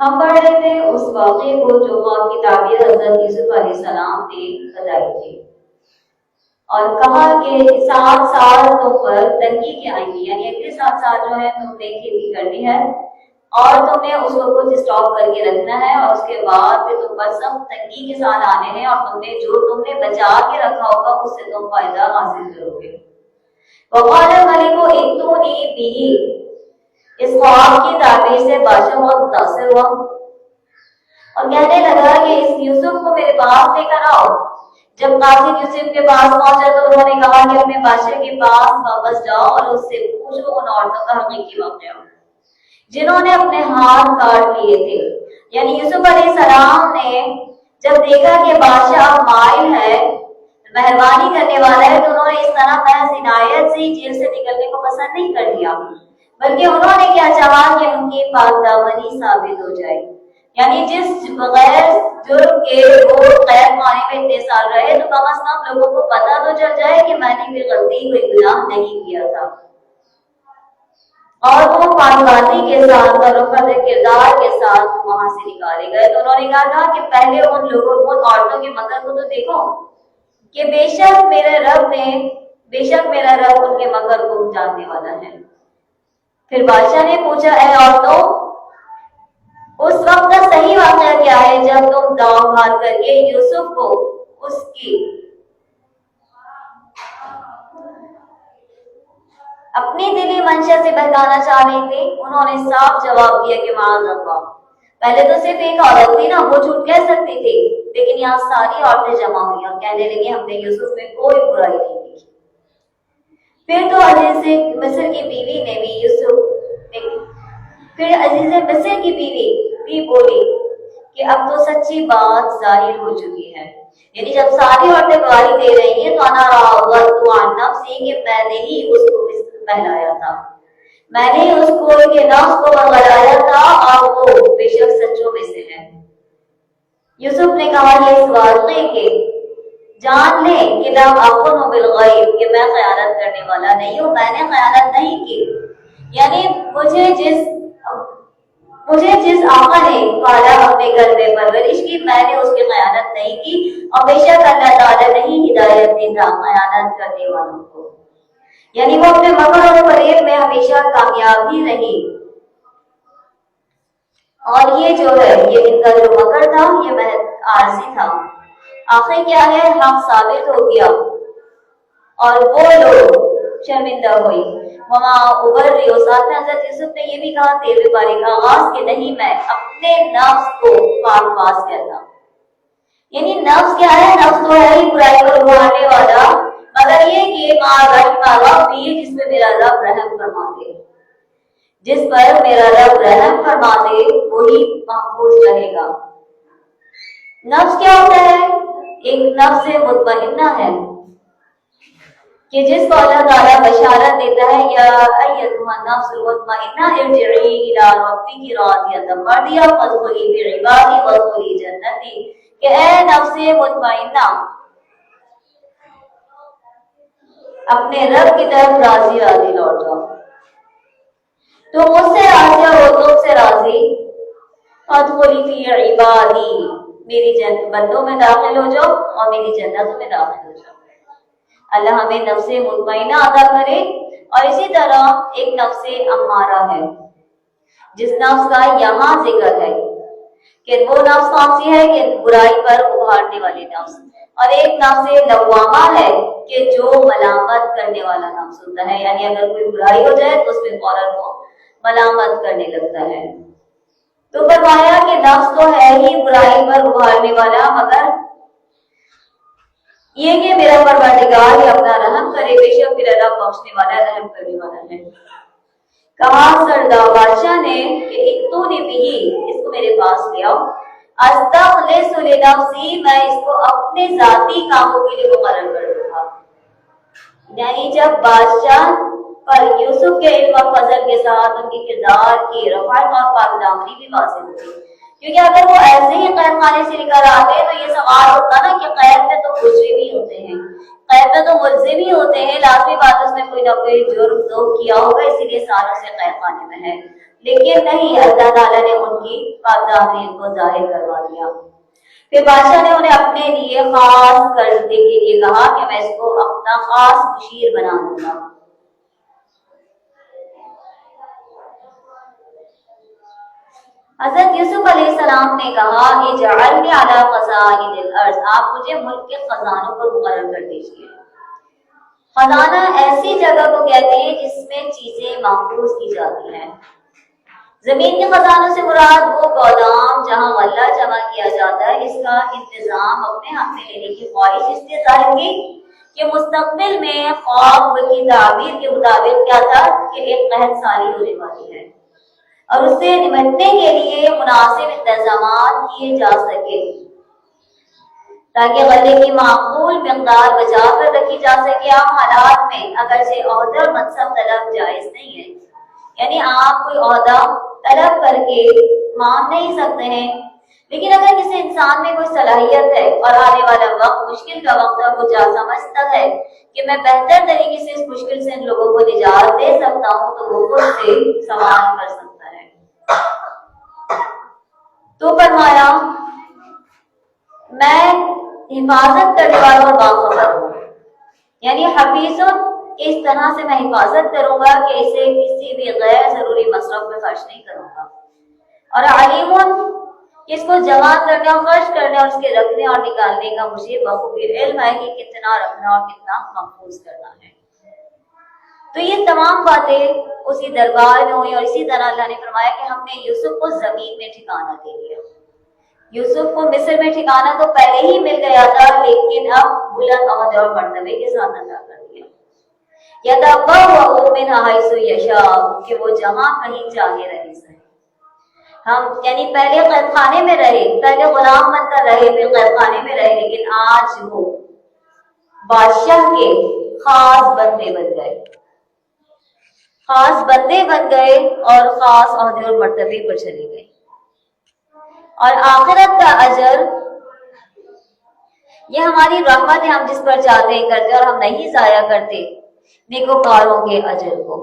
ہم پڑھ رہے تھے اس واقعے کو جو خواب کی تعبیر حضرت یوسف علیہ السلام نے بتائی تھی، اور کہا کہ 7 سال تم پر تنگی کے آئیں گی، یعنی اگلے 7 سال جو ہے تم نے کھیتی کرنی ہے اور تم نے اس کو کچھ اسٹاک کر کے رکھنا ہے، اور اس کے بعد پھر تم پر سب تنگی کے سال آنے ہیں، اور تم نے بچا کے رکھا ہوگا اس سے تم فائدہ حاصل کرو گے۔ وقال الملک ائتونی بہ، اس خواب کی تعبیر سے بادشاہ بہت متاثر ہوا اور کہنے لگا کہ اس یوسف کو میرے پاس لے کر آؤ۔ جب قاصد یوسف کے پاس پہنچا تو انہوں نے کہا کہ اپنے بادشاہ کے پاس واپس جاؤ اور اس سے پوچھو ان عورتوں کا حقیقی واقعہ جنہوں نے اپنے ہاتھ کاٹ لیے تھے۔ یعنی یوسف علیہ السلام نے جب دیکھا کہ بادشاہ مائل ہے، مہربانی کرنے والا ہے، تو انہوں نے اس طرح محض عنایت سے جیل سے نکلنے کو پسند نہیں کر لیا، بلکہ انہوں نے کیا چاہا کہ ان کی پاک دامنی ثابت ہو جائے۔ یعنی جس بغیر جرم کے وہ قید خانے میں اتنے سال رہے تو کم از کم لوگوں کو پتہ تو چل جائے کہ میں نے کوئی غلطی کوئی گناہ نہیں کیا تھا، اور وہ پاکبازی کے ساتھ اور رفعت کردار کے ساتھ وہاں سے نکالے گئے۔ تو انہوں نے کہا تھا کہ پہلے ان لوگوں ان عورتوں کے مکر کو تو دیکھو کہ بے شک میرا رب ان کے مکر کو جاننے والا ہے۔ پھر بادشاہ نے پوچھا، اے عورتوں، اس وقت کا صحیح واقعہ کیا ہے جب تم داؤ بھات کر کے یوسف کو اس کی اپنی دلی منشا سے بہکانا چاہ رہی تھی؟ انہوں نے صاف جواب دیا کہ معاذ اللہ، پہلے تو صرف ایک عورت تھی نا، وہ جھوٹ کہہ سکتی تھی، لیکن یہاں ساری عورتیں جمع ہوئی اور کہنے لگی ہم نے یوسف میں کوئی برائی نہیں کی۔ پھر تو عزیز مصر کی بیوی نے بھی عزیز مصر کی بیوی بھی بولی کہ اب تو سچی بات ظاہر ہو چکی ہے۔ یعنی جب ساری عورتیں گواہی دے رہی ہیں تو انا راودت عن نفسی، کہ میں نے ہی اس کو بہلایا تھا، میں نے اس کو کے نفس کو بہلایا تھا، اور وہ بے شک سچوں میں سے ہے۔ یوسف نے کہا یہ اس واقعے کے جان لیں کہ لا اخون بالغیب، کہ میں خیانت کرنے والا نہیں ہوں، میں نے خیانت نہیں کی۔ یعنی مجھے جس آقا نے پالا اپنے گھر میں پرورش کی، میں نے اس کی خیانت نہیں کی، اور بے شک اللہ تعالیٰ نہیں ہدایت دیتا خیانت کرنے والوں کو۔ یعنی وہ اپنے مکر اور فریب میں ہمیشہ کامیاب ہی رہی، اور یہ جو ہے یہ ان کا جو مکر تھا یہ محض عارضی تھا۔ آخر کیا ہے، حق ثابت ہو گیا اور وہ لوگ شرمندہ ہوئی۔ وما ابرئ، ساتھ میں حضرت یوسف نے یہ بھی کہا 13ویں پارے کا آغاز کہ نہیں میں اپنے نفس کو پاک باز کرتا۔ یعنی نفس کیا ہے، نفس تو ہے ہی برائی کو ابھارنے والا، مگر یہ کہ ما رحم ربی، جس پہ میرا رب رحم فرما دے، جس پر میرا رب رحم فرما دے وہی محفوظ رہے گا۔ نفس کیا ہوتا ہے؟ ایک نفس مطمئنہ ہے کہ جس کو اللہ تعالیٰ بشارت دیتا ہے یا ایتھا النفس المطمئنہ ارجعی الی ربک راضیۃ مرضیہ فادخلی فی عبادی وادخلی جنتی، کہ اے نفس مطمئنہ اپنے رب کی طرف راضی راضی لوٹ جاؤ، تو مجھ سے راضی ہو، تم سے راضی، فادخلی فی عبادی، میری بندوں میں داخل ہو جاؤ اور میری جنتوں میں داخل ہو جاؤ۔ اللہ ہمیں نفس مطمئنہ عطا کرے، اور اسی طرح ایک نفس امارہ ہے جس نفس کا یہاں ذکر ہے کہ وہ نفس کون سی ہے کہ برائی پر ابھارنے والی نفس، اور ایک نفس لوامہ ہے کہ جو ملامت کرنے والا نفس ہوتا ہے، یعنی اگر کوئی برائی ہو جائے تو اس میں فوراً وہ ملامت کرنے لگتا ہے۔ تو فرمایا کہ نفس تو ہے ہی برائی پر ابھارنے والا، مگر یہ کہ میرا پروردگار ہی اپنا رحم کرے، بے شک میرا رب بخشنے والا رحم کرنے والا ہے۔ کہا سردار بادشاہ نے کہ ائتونی بہ، اس کو میرے پاس لے آؤ، استخلص لنفسی، میں اس کو اپنے ذاتی کاموں کے لیے مقرر کر دوں گا۔ یعنی جب بادشاہ پر یوسف کے علم و فضل کے ساتھ ان کے کردار کی رفعت اور پاکدامنی بھی واضح ہوتی، کیونکہ اگر وہ ایسے ہی قید خانے سے نکل آتے تو یہ سوال ہوتا نا کہ قید میں تو مجرم ہی ہوتے ہیں، قید میں تو ملزم ہی ہوتے ہیں، لازمی بات اس نے کوئی نہ کوئی جرم تو کیا ہوگا، اسی لیے سالوں سے قید خانے میں ہے۔ لیکن نہیں، اللہ تعالیٰ نے ان کی پاکدامنی کو ظاہر کروا دیا۔ پھر بادشاہ نے انہیں اپنے لیے خاص کرنے کے لیے کہا کہ میں اس کو اپنا خاص مشیر بنا دوں گا۔ حضرت یوسف علیہ السلام نے کہا اجعلنی علی خزائن الارض، آپ مجھے ملک کے خزانوں پر مقرر کر دیجیے۔ خزانہ ایسی جگہ کو کہتے ہیں جس میں چیزیں محفوظ کی جاتی ہیں۔ زمین کے خزانوں سے مراد وہ گودام جہاں غلہ جمع کیا جاتا ہے، اس کا انتظام اپنے ہاتھ میں لینے کی خواہش اس لیے ظاہر کی کہ مستقبل میں خواب کی تعبیر کے مطابق کیا تھا کہ ایک قحط سالی ہونے والی ہے اور اس سے نمٹنے کے لیے مناسب انتظامات کیے جا سکے تاکہ غلے کی معقول مقدار بچا کر رکھی جا سکے۔ عام حالات میں اگرچہ عہدہ اور منصب طلب جائز نہیں ہے، یعنی آپ کوئی عہدہ طلب کر کے مان نہیں سکتے ہیں، لیکن اگر کسی انسان میں کوئی صلاحیت ہے اور آنے والا وقت مشکل کا وقت ہے، وہ جا سمجھتا ہے کہ میں بہتر طریقے سے اس مشکل سے ان لوگوں کو نجات دے سکتا ہوں، تو وہ خود سے سوال کر سکتا ہے۔ تو فرمایا میں حفاظت کرنے والا اور باخبر ہوں، یعنی حفیظوں اس طرح سے میں حفاظت کروں گا کہ اسے کسی بھی غیر ضروری مصرف میں خرچ نہیں کروں گا، اور علیمون اس کو جمع کرنے اور خرچ کرنے اور اس کے رکھنے اور نکالنے کا مجھے بخوبی علم ہے کہ کتنا رکھنا اور کتنا محفوظ کرنا ہے۔ تو یہ تمام باتیں اسی دربار میں ہوئی، اور اسی طرح اللہ نے فرمایا کہ ہم نے یوسف کو زمین میں ٹھکانہ دے دیا۔ یوسف کو مصر میں ٹھکانہ تو پہلے ہی مل گیا تھا، لیکن اب بلند عہدے اور مرتبے کے ساتھ عطا کر دیا۔ يَتَبَوَّأُ مِنْ حَيْثُ يَشَاءُ کہ وہ جہاں کہیں چاہے رہے سکے۔ ہم یعنی پہلے قید خانے میں رہے، پہلے غلام بن کر رہے، پھر قید خانے میں رہے، لیکن آج وہ بادشاہ کے خاص بندے بن گئے، خاص بندے بن گئے اور خاص عہدے اور مرتبے پر چلے گئے۔ اور آخرت کا اجر یہ ہماری رحمت ہے، ہم جس پر چاہتے ہیں کرتے اور ہم نہیں ضائع کرتے نیکوکاروں کے اجر کو۔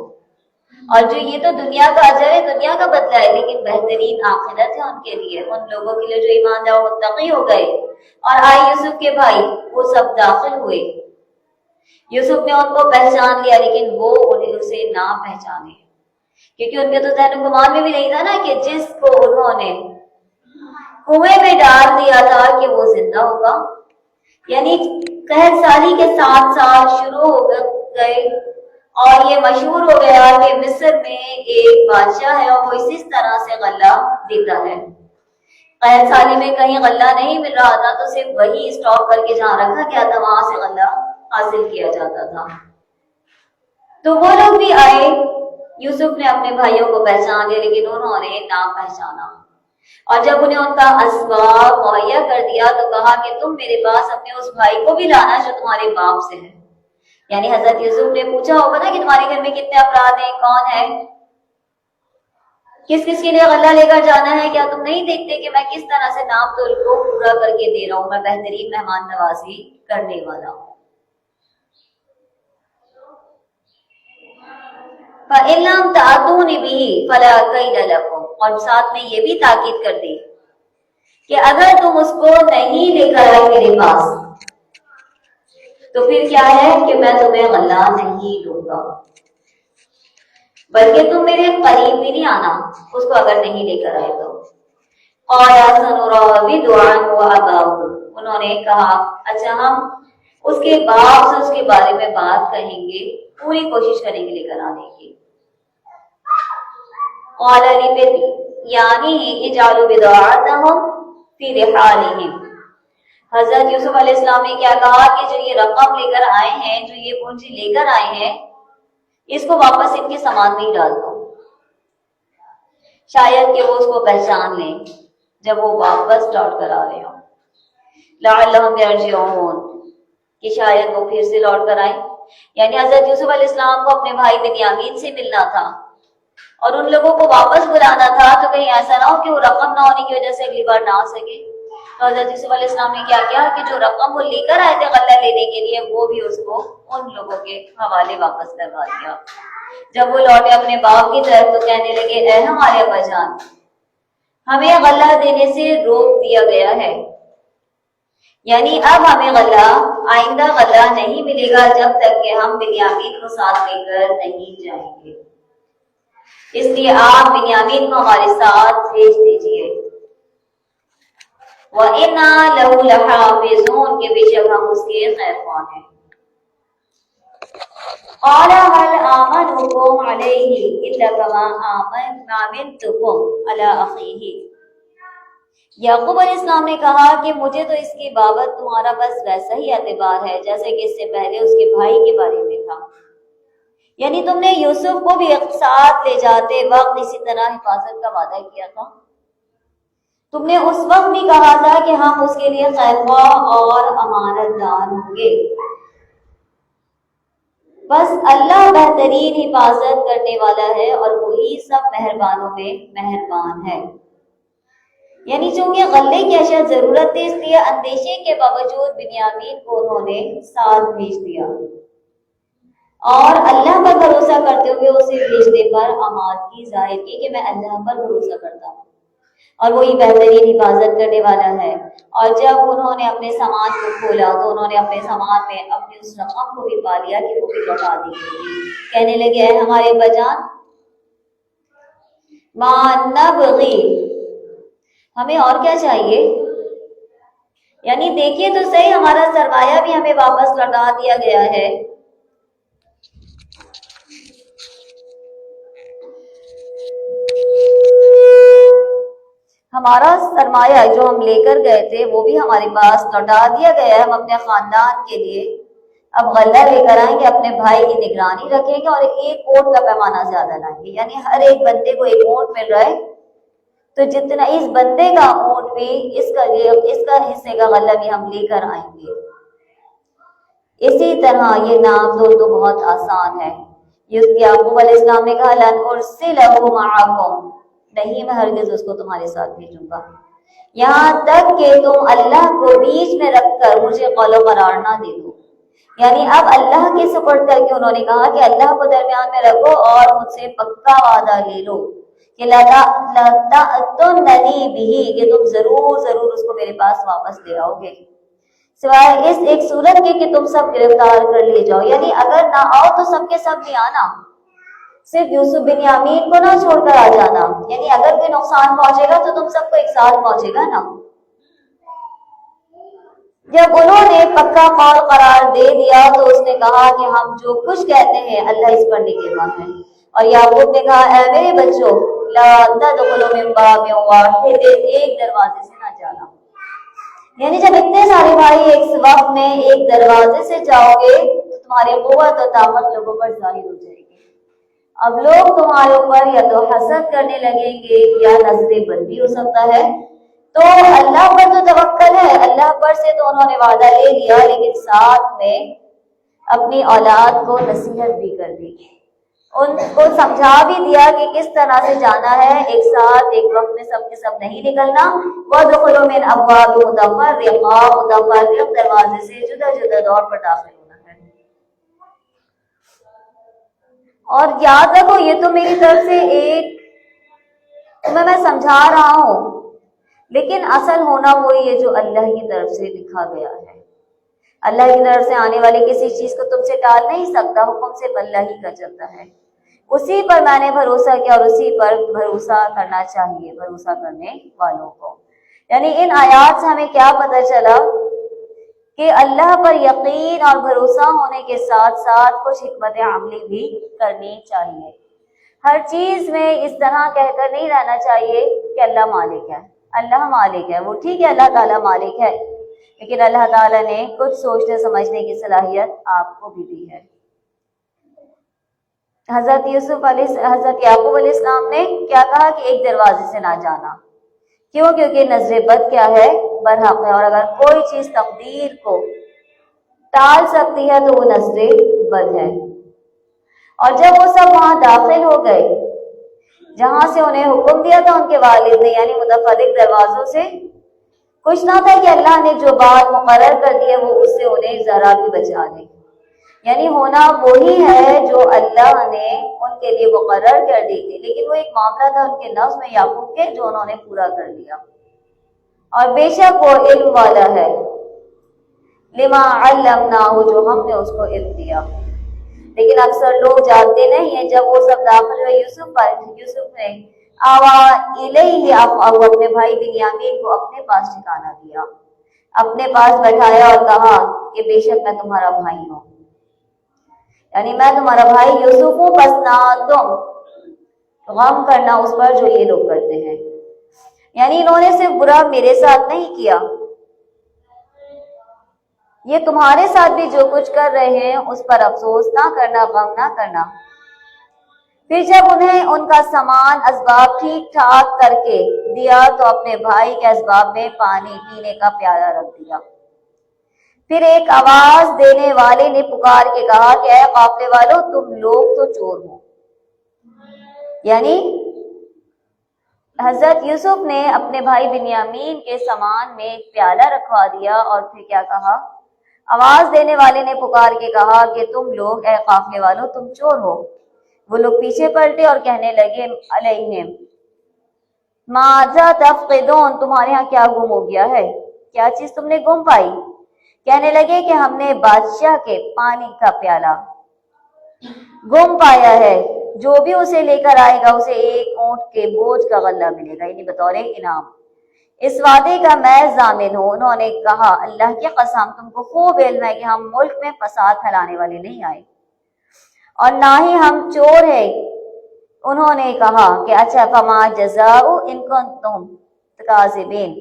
اور جو یہ تو دنیا کا اجر ہے، دنیا کا بدلہ ہے، لیکن بہترین آخرت ہے ان کے لیے، ان لوگوں کے لیے جو ایماندار اور متقی ہو گئے۔ اور آئے یوسف کے بھائی، وہ سب داخل ہوئے، یوسف نے ان کو پہچان لیا، لیکن وہ انہیں اسے نہ پہچانے، کیونکہ ان کے تو ذہن و گمان میں بھی نہیں تھا نا کہ جس کو انہوں نے کنویں میں ڈال دیا تھا کہ وہ زندہ ہوگا۔ یعنی قحط سالی کے 7 سال شروع ہو گئے اور یہ مشہور ہو گیا کہ مصر میں ایک بادشاہ ہے اور وہ اسی طرح سے غلہ دیتا ہے۔ قحط سالی میں کہیں غلہ نہیں مل رہا تھا تو صرف وہی اسٹاک کر کے جہاں رکھا گیا تھا وہاں سے غلہ حاصل کیا جاتا تھا۔ تو وہ لوگ بھی آئے، یوسف نے اپنے بھائیوں کو پہچان لیا، لیکن انہوں نے نہ پہچانا، اور جب انہیں ان کا اسباب مہیا کر دیا تو کہا کہ تم میرے پاس اپنے اس بھائی کو بھی لانا جو تمہارے باپ سے ہے۔ یعنی حضرت یوسف نے پوچھا ہوگا نا کہ تمہارے گھر میں کتنے افراد ہیں، کون ہے، کس کس کے لیے غلہ لے کر جانا ہے، کیا تم نہیں دیکھتے کہ میں کس طرح سے نام تول کو پورا کر کے دے رہا ہوں، میں بہترین مہمان نوازی کرنے والا ہوں۔ فَإِن لَّمْ تَأْتُونِ بِهِ فَلَا كَيْدَ لَكُمْ، اور ساتھ میں یہ بھی تاکید کر دی کہ اگر تم اس کو نہیں لے کر آئے میرے پاس تو پھر کیا ہے کہ میں تمہیں غلہ نہیں دوں گا، بلکہ تم میرے قریب بھی نہیں آنا اس کو اگر نہیں لے کر آئے تو۔ قَالَ سَنُرَاوِدُ عَنْهُ أَبَاهُ، انہوں نے کہا اچھا ہم اس کے باپ سے اس کے بارے میں بات کہیں گے، پوری کوشش کریں گے لے کر آنے کی۔ قَالَ لِفِتْيَانِهِ اجْعَلُوا بِضَاعَتَهُمْ فِي رِحَالِهِمْ، حضرت یوسف علیہ السلام نے کیا کہا کہ جو یہ رقم لے کر آئے ہیں، جو یہ پونجی لے کر آئے ہیں، اس کو واپس ان کے سامان میں ہی ڈال دو، شاید کہ وہ اس کو پہچان لیں جب وہ واپس لوٹ کر آ رہے ہوں۔ لَعَلَّهُمْ يَرْجِعُونَ، کہ شاید وہ پھر سے لوٹ کر آئیں۔ یعنی حضرت یوسف علیہ السلام کو اپنے بھائی بنیامین سے ملنا تھا اور ان لوگوں کو واپس بلانا تھا، تو کہیں ایسا نہ ہو کہ وہ رقم نہ ہونے کی وجہ سے اگلی بار نہ آ سکے۔ تو حضرت یوسف علیہ السلام نے کیا کیا کہ جو رقم وہ لے کر آئے تھے غلہ لینے کے لیے، وہ بھی اس کو ان لوگوں کے حوالے واپس کروا دیا۔ جب وہ لوٹے اپنے باپ کی طرف تو کہنے لگے اے ہمارے ابا جان، ہمیں غلہ دینے سے روک دیا گیا ہے، یعنی اب ہمیں غلہ آئندہ غلہ نہیں ملے گا جب تک کہ ہم بنیامین کو ساتھ لے کر نہیں جائیں گے، اس لیے آپ بنیامین کو ہمارے ساتھ بھیج دیجیے۔ وَإِنَّا لَهُ لَحَافِظُونَ، کہ بے شک ہم اس کے خیر خواہ ہیں۔ قَالَ هَلْ آمَنُكُمْ عَلَيْهِ إِلَّا كَمَا آمَنْتُكُمْ عَلَىٰ أَخِيهِ۔ یعقوب علیہ السلام نے کہا کہ مجھے تو اس کی بابت تمہارا بس ویسا ہی اعتبار ہے جیسے کہ اس سے پہلے اس کے بھائی کے بارے میں تھا، یعنی تم نے یوسف کو بھی ساتھ لے جاتے وقت اسی طرح حفاظت کا وعدہ کیا تھا، تم نے اس وقت بھی کہا تھا کہ ہم اس کے لیے خیر خواہ اور امانت دار ہوں گے، بس اللہ بہترین حفاظت کرنے والا ہے اور وہی سب مہربانوں میں مہربان ہے۔ یعنی چونکہ غلے کی اشد ضرورت تھی، اس لیے اندیشے کے باوجود بنیامین کو انہوں نے ساتھ بھیج دیا اور اللہ پر بھروسہ کرتے ہوئے اسے بھیجنے پر آمادگی ظاہر کی کہ میں اللہ پر بھروسہ کرتا ہوں اور وہی بہترین حفاظت کرنے والا ہے۔ اور جب انہوں نے اپنے سامان کو کھولا تو انہوں نے اپنے سامان میں اپنی اس رقم کو بھی پا لیا کہ وہ بھی لوٹا دی گئی۔ کہنے لگے اے ہمارے بجان ما نبغی، ہمیں اور کیا چاہیے، یعنی دیکھیے تو صحیح ہمارا سرمایہ بھی ہمیں واپس لوٹا دیا گیا ہے، ہمارا سرمایہ جو ہم لے کر گئے تھے وہ بھی ہمارے پاس لوٹا دیا گیا ہے، ہم اپنے خاندان کے لیے اب غلہ لے کر آئیں گے، اپنے بھائی کی نگرانی رکھیں گے اور ایک اونٹ کا پیمانہ زیادہ لائیں گے، یعنی ہر ایک بندے کو ایک اونٹ مل رہا ہے تو جتنا اس بندے کا اونٹ بھی اس کا حصے کا غلہ بھی ہم لے کر آئیں گے۔ اسی طرح یہ نام تو بہت آسان ہے۔ یعقوب علیہ السلام نے کہا لن ارسلہ معکم، نہیں میں ہرگز اس کو تمہارے ساتھ بھیجوں گا، یہاں تک کہ تم اللہ کو بیچ میں رکھ کر مجھے قول و قرار نہ دے دو، یعنی اب اللہ کے سپرد کر کے انہوں نے کہا کہ اللہ کو درمیان میں رکھو اور مجھ سے پکا وعدہ لے لو کہ لَتَأْتُنَّنِي بِهِ، کہ تم ضرور اس کو میرے پاس واپس لے آؤ گے، سوائے اس ایک صورت کے کہ تم سب گرفتار کر لے جاؤ، یعنی اگر نہ آؤ تو سب کے سب بھی آنا، صرف یوسف بنیامین کو نہ چھوڑ کر آ جانا، یعنی اگر کوئی نقصان پہنچے گا تو تم سب کو ایک ساتھ پہنچے گا نا۔ جب انہوں نے پکا قول قرار دے دیا تو اس نے کہا کہ ہم جو کچھ کہتے ہیں اللہ اس پر نگہبان ہے، اور یعقوب نے کہا اے میرے بچوں لا تدخلوا من باب واحد، ایک دروازے سے نہ جانا، یعنی جب اتنے سارے بھائی ایک وقت میں ایک دروازے سے جاؤ گے تو تمہاری قوت اور طاقت لوگوں پر ظاہر ہو جائے گی، اب لوگ تمہارے اوپر یا تو حسد کرنے لگیں گے یا نظر بد بھی ہو سکتا ہے، تو اللہ پر تو توکل ہے، اللہ پر سے تو انہوں نے وعدہ لے لیا، لیکن ساتھ میں اپنی اولاد کو نصیحت بھی کر دی، ان کو سمجھا بھی دیا کہ کس طرح سے جانا ہے، ایک ساتھ ایک وقت میں سب کے سب نہیں نکلنا، وَادْخُلُوا مِنْ أَبْوَابٍ مُتَفَرِّقَةٍ، دروازے سے جدا جدا دور پر داخل ہونا ہے۔ اور یاد رکھو یہ تو میری طرف سے ایک تمہیں میں سمجھا رہا ہوں، لیکن اصل ہونا وہی ہے جو اللہ کی طرف سے لکھا گیا ہے، اللہ کی طرف سے آنے والے کسی چیز کو تم سے ٹال نہیں سکتا، حکم صرف اللہ ہی کا چلتا ہے، اسی پر میں نے بھروسہ کیا اور اسی پر بھروسہ کرنا چاہیے بھروسہ کرنے والوں کو۔ یعنی ان آیات سے ہمیں کیا پتہ چلا کہ اللہ پر یقین اور بھروسہ ہونے کے ساتھ ساتھ کچھ حکمت عملی بھی کرنی چاہیے، ہر چیز میں اس طرح کہہ کر نہیں رہنا چاہیے کہ اللہ مالک ہے، اللہ مالک ہے، وہ ٹھیک ہے اللہ تعالیٰ مالک ہے، لیکن اللہ تعالیٰ نے کچھ سوچنے سمجھنے کی صلاحیت آپ کو بھی دی ہے۔ حضرت یعقوب علیہ السلام نے کیا کہا کہ ایک دروازے سے نہ جانا، کیوں؟ کیونکہ نظر بد کیا ہے، برحق ہے، اور اگر کوئی چیز تقدیر کو ٹال سکتی ہے تو وہ نظر بد ہے۔ اور جب وہ سب وہاں داخل ہو گئے جہاں سے انہیں حکم دیا تھا ان کے والد نے، یعنی متفرق دروازوں سے، کچھ نہ تھا کہ اللہ نے جو بات مقرر کر دی ہے وہ اس سے انہیں ذرا بھی بچا دے، یعنی ہونا وہی ہے جو اللہ نے ان کے لیے مقرر کر دی تھی، لیکن وہ ایک معاملہ تھا ان کے نفس میں یعقوب کے جو انہوں نے پورا کر لیا۔ اور بے شک وہ علم والا ہے، لما علمناہ، جو ہم نے اس کو علم دیا۔ لیکن اکثر لوگ جانتے نہیں ہیں۔ جب وہ سب داخل ہوئے یوسف نے آوا الیہ، وہ اپنے بھائی بنیامین کو اپنے پاس ٹھکانہ دیا، اپنے پاس بٹھایا اور کہا کہ بے شک میں تمہارا بھائی ہوں، یعنی میں تمہارا بھائی یوسف ہوں، بس نہ تم غم کرنا اس پر جو یہ لوگ کرتے ہیں۔ یعنی انہوں نے صرف برا میرے ساتھ نہیں کیا، یہ تمہارے ساتھ بھی جو کچھ کر رہے ہیں اس پر افسوس نہ کرنا، غم نہ کرنا۔ پھر جب انہیں ان کا سامان اسباب ٹھیک ٹھاک کر کے دیا تو اپنے بھائی کے اسباب میں پانی پینے کا پیالہ رکھ دیا۔ پھر ایک آواز دینے والے نے پکار کے کہا کہ اے قافلے والو، تم لوگ تو چور ہو۔ یعنی حضرت یوسف نے اپنے بھائی بنیامین کے سامان میں ایک پیالہ رکھوا دیا اور پھر کیا کہا؟ آواز دینے والے نے پکار کے کہا کہ تم لوگ، اے قافلے والو، تم چور ہو۔ وہ لوگ پیچھے پلٹے اور کہنے لگے علیہم ماذا تفقدون، تمہارے ہاں کیا گم ہو گیا ہے، کیا چیز تم نے گم پائی؟ کہنے لگے کہ ہم نے بادشاہ کے پانی کا پیالہ گم پایا ہے، جو بھی اسے لے کر آئے گا اسے ایک اونٹ کے بوجھ کا غلہ ملے گا، یعنی بطور انعام۔ اس وعدے کا میں ضامن ہوں۔ انہوں نے کہا اللہ کی قسم، تم کو خوب علم ہے کہ ہم ملک میں فساد پھیلانے والے نہیں آئے اور نہ ہی ہم چور ہیں۔ انہوں نے کہا کہ اچھا فما جزاء ان کنتم کاذبین،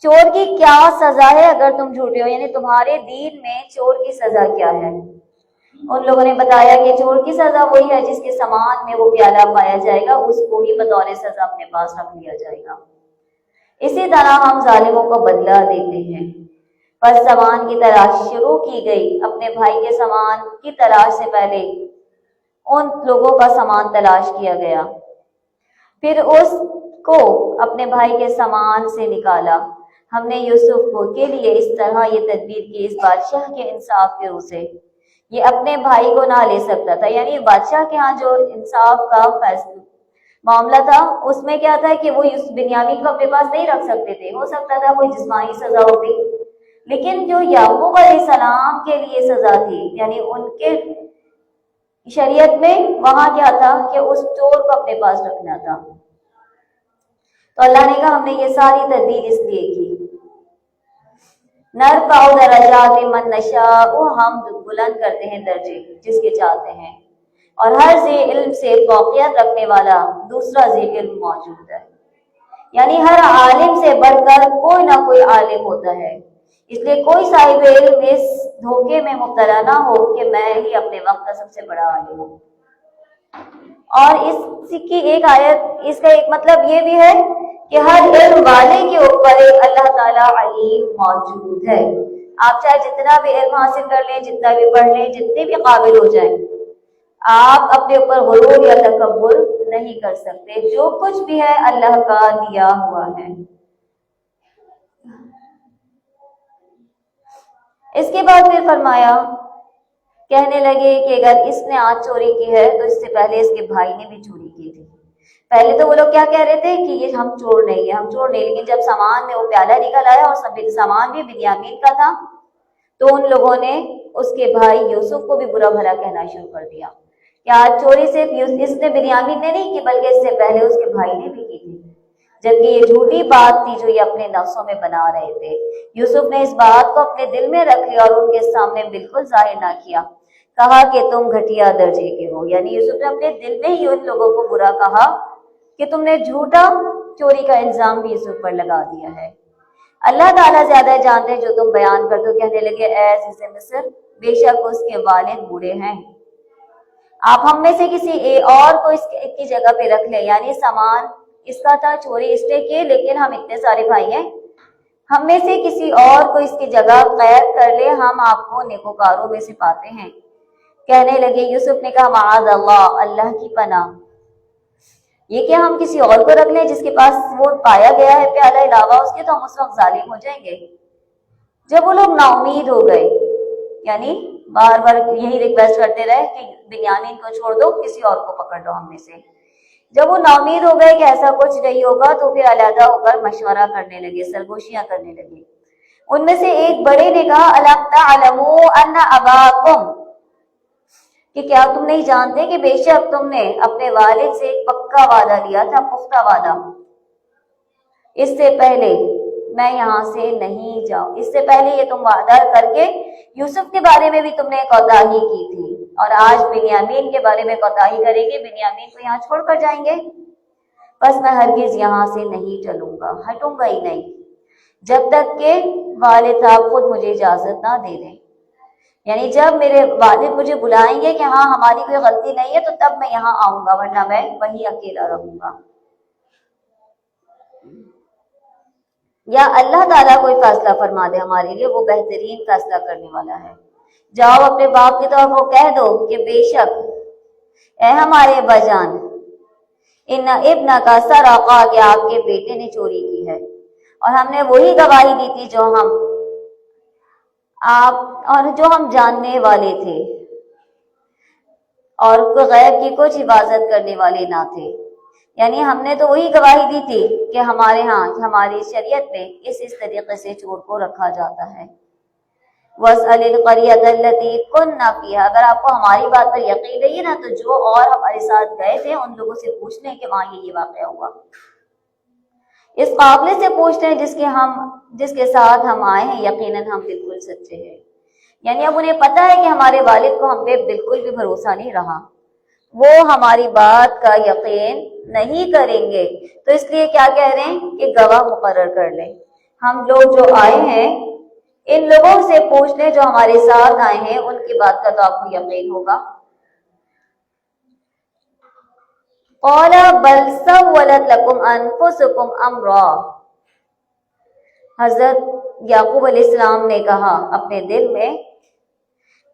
چور کی کیا سزا ہے اگر تم جھوٹے ہو، یعنی تمہارے دین میں چور کی سزا کیا ہے؟ ان لوگوں نے بتایا کہ چور کی سزا وہی ہے جس کے سامان میں وہ پیالہ پایا جائے گا، اس کو ہی بطور سزا اپنے پاس رکھ لیا جائے گا۔ اسی طرح ہم ظالموں کو بدلہ دیتے ہیں۔ پس سامان کی تلاش شروع کی گئی۔ اپنے بھائی کے سامان کی تلاش سے پہلے ان لوگوں کا سامان تلاش کیا گیا، پھر اس کو اپنے بھائی کے سامان سے نکالا۔ ہم نے یوسف کو کے لیے اس طرح یہ تدبیر کی، اس بادشاہ کے انصاف کے روح سے یہ اپنے بھائی کو نہ لے سکتا تھا۔ یعنی بادشاہ کے ہاں جو انصاف کا فیصلہ معاملہ تھا اس میں کیا تھا کہ وہ بنیامین کو اپنے پاس نہیں رکھ سکتے تھے، ہو سکتا تھا کوئی جسمانی سزا ہوتی، لیکن جو یعقوب علیہ السلام کے لیے سزا تھی، یعنی ان کے شریعت میں وہاں کیا تھا کہ اس چور کو اپنے پاس رکھنا تھا۔ تو اللہ نے کہا ہم نے یہ ساری تدبیر اس لیے کی، نرفع درجات من نشاء، ہم بلند کرتے ہیں درجے جس کے چاہتے ہیں، اور ہر ذی علم سے فوقیت رکھنے والا دوسرا ذی علم موجود ہے، یعنی ہر عالم سے بڑھ کر کوئی نہ کوئی عالم ہوتا ہے، اس لیے کوئی صاحب علم اس دھوکے میں مبتلا نہ ہو کہ میں ہی اپنے وقت کا سب سے بڑا عالم ہوں۔ اور اس کی ایک آیت، اس کا ایک مطلب یہ بھی ہے کہ ہر علم والے کے اوپر ایک اللہ تعالیٰ علیم موجود ہے۔ آپ چاہے جتنا بھی علم حاصل کر لیں، جتنا بھی پڑھ لیں، جتنے بھی قابل ہو جائیں، آپ اپنے اوپر غرور یا تکبر نہیں کر سکتے۔ جو کچھ بھی ہے اللہ کا دیا ہوا ہے۔ اس کے بعد پھر فرمایا، کہنے لگے کہ اگر اس نے آج چوری کی ہے تو اس سے پہلے اس کے بھائی نے بھی چوری کی تھی۔ پہلے تو وہ لوگ کیا کہہ رہے تھے کہ یہ ہم چور نہیں ہیں، ہم چور نہیں، لیکن جب سامان میں وہ پیالہ نکل آیا اور سامان بھی بنیامین کا تھا تو ان لوگوں نے اس کے بھائی یوسف کو بھی برا بھلا کہنا شروع کر دیا کہ آج چوری صرف اس نے بنیامین نے نہیں کی بلکہ اس سے پہلے اس کے بھائی نے بھی کی تھی، جبکہ یہ جھوٹی بات تھی جو یہ اپنے نفسوں میں بنا رہے تھے۔ یوسف نے اس بات کو اپنے دل میں رکھ لیا اور ان کے سامنے بالکل ظاہر نہ کیا، کہا کہ تم گھٹیا درجے کے ہو، یعنی یوسف نے اپنے دل میں ہی ان لوگوں کو برا کہا کہ تم نے جھوٹا چوری کا الزام بھی یوسف پر لگا دیا ہے۔ اللہ تعالیٰ زیادہ جانتے ہیں جو تم بیان کرتے ہو۔ کہنے لگے اے عزیز مصر، بے شک اس کے والد بوڑھے ہیں، آپ ہم میں سے کسی اور کو اس کی جگہ پہ رکھ لیں، یعنی سامان اس کا تھا، چوری اس نے کی، لیکن ہم اتنے سارے بھائی ہیں، ہم میں سے کسی اور کو اس کی جگہ قید کر لے، ہم آپ کو نیکوکاروں میں سے پاتے ہیں۔ کہنے لگے، یوسف نے کہا معاذ اللہ، اللہ کی پناہ، یہ کہ ہم کسی اور کو رکھ لیں جس کے پاس وہ پایا گیا ہے پیالہ علاوہ اس کے، تو ہم اس وقت ظالم ہو جائیں گے۔ جب وہ لوگ نا امید ہو گئے، یعنی بار بار یہی ریکویسٹ کرتے رہے کہ بنیامین کو چھوڑ دو، کسی اور کو پکڑ لو ہم میں سے۔ جب وہ ناامید ہو گئے کہ ایسا کچھ نہیں ہوگا تو پھر علیحدہ ہو کر مشورہ کرنے لگے، سرگوشیاں کرنے لگے۔ ان میں سے ایک بڑے نے کہا الم تعلموا ان اباکم، کہ کیا تم نہیں جانتے کہ بے شک تم نے اپنے والد سے ایک پکا وعدہ لیا تھا، پختہ وعدہ، اس سے پہلے میں یہاں سے نہیں جاؤں، اس سے پہلے یہ تم وعدہ کر کے یوسف کے بارے میں بھی تم نے کوتاہی کی تھی، اور آج بنیامین کے بارے میں کوتاہی کریں گے، بنیامین کو یہاں چھوڑ کر جائیں گے، بس میں ہرگز یہاں سے نہیں چلوں گا، ہٹوں گا ہی نہیں جب تک کہ والد صاحب خود مجھے اجازت نہ دے دیں۔ یعنی جب میرے والد مجھے بلائیں گے کہ ہاں ہماری کوئی غلطی نہیں ہے تو تب میں یہاں آؤں گا، ورنہ میں وہیں اکیلا رہوں گا۔ یا اللہ تعالیٰ کوئی فیصلہ فرما دے ہمارے لیے، وہ بہترین فیصلہ کرنے والا ہے۔ جاؤ اپنے باپ کی طرف وہ کہہ دو کہ بے شک اے ہمارے ابا جان، ان ابن کا سرقہ، کہ آپ کے بیٹے نے چوری کی ہے، اور ہم نے وہی گواہی دی تھی جو ہم جاننے والے تھے، اور غیب کی کچھ حفاظت کرنے والے نہ تھے۔ یعنی ہم نے تو وہی گواہی دی تھی کہ ہمارے ہاں ہماری شریعت میں اس طریقے سے چور کو رکھا جاتا ہے۔ وَاسْأَلِ الْقَرْيَةَ الَّتِي كُنَّا فِيهَا، اگر آپ کو ہماری بات پر یقین نہیں ہے نا تو جو اور ہمارے ساتھ گئے تھے ان لوگوں سے پوچھ لیں کہ وہاں یہ واقعہ ہوا، اس قافلے سے پوچھ لیں جس کے ساتھ ہم آئے ہیں، یقیناً ہم بالکل سچے ہیں۔ یعنی اب انہیں پتہ ہے کہ ہمارے والد کو ہم پہ بالکل بھی بھروسہ نہیں رہا، وہ ہماری بات کا یقین نہیں کریں گے، تو اس لیے کیا کہہ رہے ہیں کہ گواہ مقرر کر لیں۔ ہم لوگ جو آئے ہیں ان لوگوں سے پوچھ لیں جو ہمارے ساتھ آئے ہیں، ان کی بات کا تو آپ کو یقین ہوگا۔ قال بل سولت لكم انفسكم امرا، حضرت یعقوب علیہ السلام نے کہا اپنے دل میں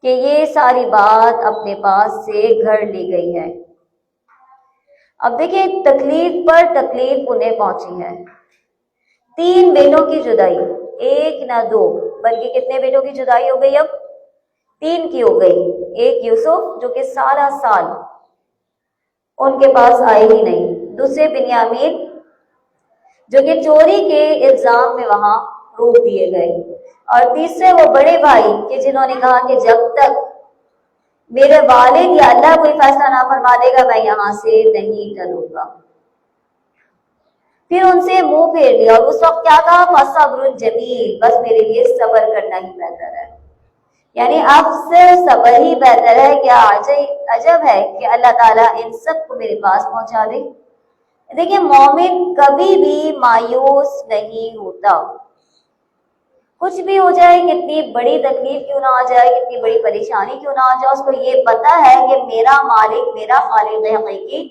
کہ یہ ساری بات اپنے پاس سے گھڑ لی گئی ہے۔ اب دیکھیں تکلیف پر تکلیف انہیں پہنچی ہے، 3 بیٹوں کی جدائی، ایک نہ 2 بلکہ کتنے بیٹوں کی جدائی ہو گئی، اب 3 کی ہو گئی۔ ایک یوسف جو کہ سارا سال ان کے پاس آئے ہی نہیں، دوسرے بنیامین جو کہ چوری کے الزام میں وہاں روک دیے گئے، اور تیسرے وہ بڑے بھائی کہ جنہوں نے کہا کہ جب تک میرے والد یا اللہ کوئی فیصلہ نہ فرما دے گا میں یہاں سے نہیں چلوں گا۔ پھر ان سے منہ پھیر لیا، اور اس وقت کیا کہا فصبر جمیل، بس میرے لیے صبر کرنا ہی بہتر ہے۔ یعنی اب سے صبر ہی بہتر ہے۔ کیا عجب ہے کہ اللہ تعالیٰ ان سب کو میرے پاس پہنچا دے۔ دیکھیں مومن کبھی بھی مایوس نہیں ہوتا، کچھ بھی ہو جائے، کتنی بڑی تکلیف کیوں نہ آ جائے، کتنی بڑی پریشانی کیوں نہ آ جائے، اس کو یہ پتا ہے کہ میرا مالک، میرا خالق حقیقی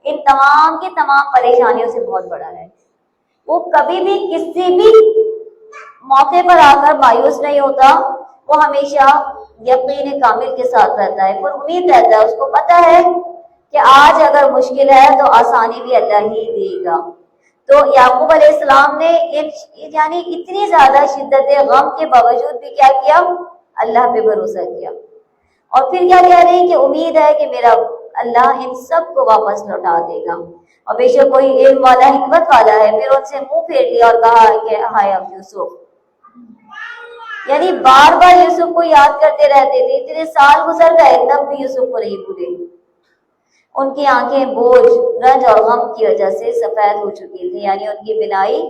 ان تمام کی تمام پریشانیوں سے بہت بڑا ہے۔ وہ کبھی بھی کسی بھی موقع پر آ کر مایوس نہیں ہوتا، وہ ہمیشہ یقین کامل کے ساتھ رہتا ہے، پر امید رہتا ہے، اس کو پتا ہے کہ آج اگر مشکل ہے تو آسانی بھی اللہ ہی دے گا۔ تو یعقوب علیہ السلام نے یعنی اتنی زیادہ شدت غم کے باوجود بھی کیا کیا، اللہ پہ بھروسہ کیا، اور پھر کیا کہہ رہے ہیں کہ امید ہے کہ میرا اللہ ان سب کو واپس لوٹا دے گا، اور بے شک کوئی علم والا حکمت والا ہے۔ پھر ان سے منہ پھیر لیا اور کہا کہ ہائے اب یوسف، یعنی بار بار یوسف کو یاد کرتے رہتے تھے، اتنے سال گزر گئے تب بھی یوسف کو نہیں بھولے۔ ان کی آنکھیں بوجھ، رنج اور غم کی وجہ سے سفید ہو چکی تھی، یعنی ان کی بینائی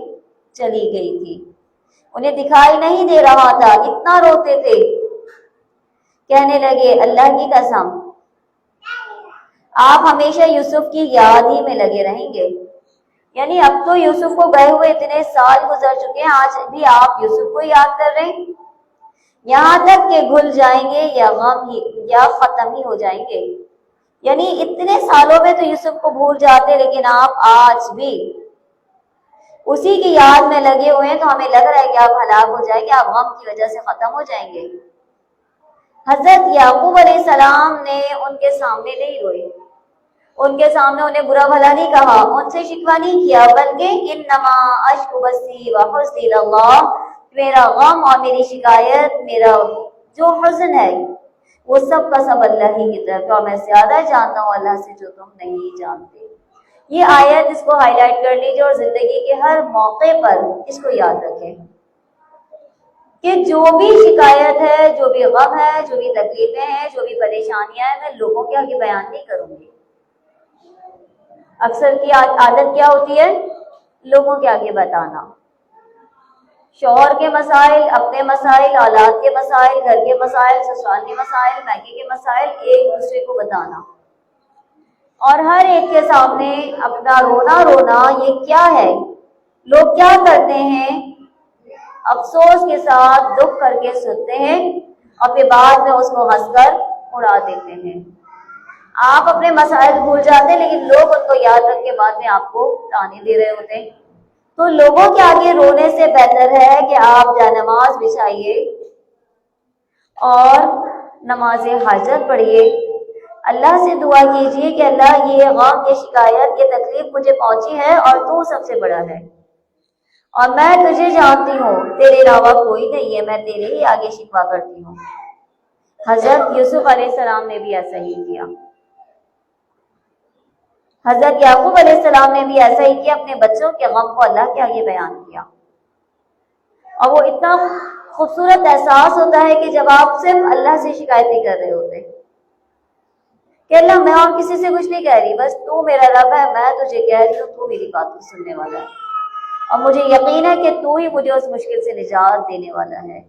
چلی گئی تھی، انہیں دکھائی نہیں دے رہا تھا، اتنا روتے تھے۔ کہنے لگے اللہ کی قسم آپ ہمیشہ یوسف کی یاد ہی میں لگے رہیں گے، یعنی اب تو یوسف کو گئے ہوئے اتنے سال گزر چکے ہیں، آج بھی آپ یوسف کو یاد کر رہے ہیں، یہاں تک کہ گھل جائیں گے یا غم ہی یا ختم ہی ہو جائیں گے۔ یعنی اتنے سالوں میں تو یوسف کو بھول جاتے، لیکن آپ آج بھی اسی کی یاد میں لگے ہوئے ہیں، تو ہمیں لگ رہا ہے کہ آپ ہلاک ہو جائیں گے، آپ غم کی وجہ سے ختم ہو جائیں گے۔ حضرت یعقوب علیہ السلام نے ان کے سامنے نہیں روئے، ان کے سامنے انہیں برا بھلا نہیں کہا، ان سے شکوہ نہیں کیا، بلکہ انما اشکو بثی وحزنی اللہ، میرا غم اور میری شکایت، میرا جو حزن ہے، وہ سب کا سب اللہ ہی کی طرف ہے، اور میں زیادہ جانتا ہوں اللہ سے جو تم نہیں جانتے۔ یہ آیت اس کو ہائی لائٹ کر لیجیے اور زندگی کے ہر موقع پر اس کو یاد رکھیں کہ جو بھی شکایت ہے، جو بھی غم ہے، جو بھی تکلیفیں ہیں، جو بھی پریشانیاں ہیں، میں لوگوں کے آگے بیان نہیں کروں گی۔ اکثر کی عادت کیا ہوتی ہے؟ لوگوں کے آگے بتانا، شوہر کے مسائل، اپنے مسائل، اولاد کے مسائل، گھر کے مسائل، سسرال کے مسائل، میکے کے مسائل ایک دوسرے کو بتانا، اور ہر ایک کے سامنے اپنا رونا یہ کیا ہے، لوگ کیا کرتے ہیں، افسوس کے ساتھ دکھ کر کے سنتے ہیں اور پھر بعد میں اس کو ہنس کر اڑا دیتے ہیں۔ آپ اپنے مسائل بھول جاتے ہیں لیکن لوگ ان کو یاد رکھ کے بعد میں آپ کو تانے دے رہے ہوتے ہیں۔ تو لوگوں کے آگے رونے سے بہتر ہے کہ آپ جانماز بچھائیے اور نماز حاجت پڑھیے، اللہ سے دعا کیجیے کہ اللہ یہ غم، یہ شکایت، یہ تکلیف مجھے پہنچی ہے اور تو سب سے بڑا ہے، اور میں تجھے جانتی ہوں، تیرے علاوہ کوئی نہیں ہے، میں تیرے ہی آگے شکوہ کرتی ہوں۔ حضرت یوسف علیہ السلام نے بھی ایسا ہی کیا، حضرت یعقوب علیہ السلام نے بھی ایسا ہی کیا، اپنے بچوں کے غم کو اللہ کے آگے بیان کیا۔ اور وہ اتنا خوبصورت احساس ہوتا ہے کہ جب آپ صرف اللہ سے شکایتیں کر رہے ہوتے کہ اللہ میں اور کسی سے کچھ نہیں کہہ رہی، بس تو میرا رب ہے، میں تجھے کہہ رہی ہوں، تو میری بات کو سننے والا ہے، اور مجھے یقین ہے کہ تو ہی مجھے اس مشکل سے نجات دینے والا ہے۔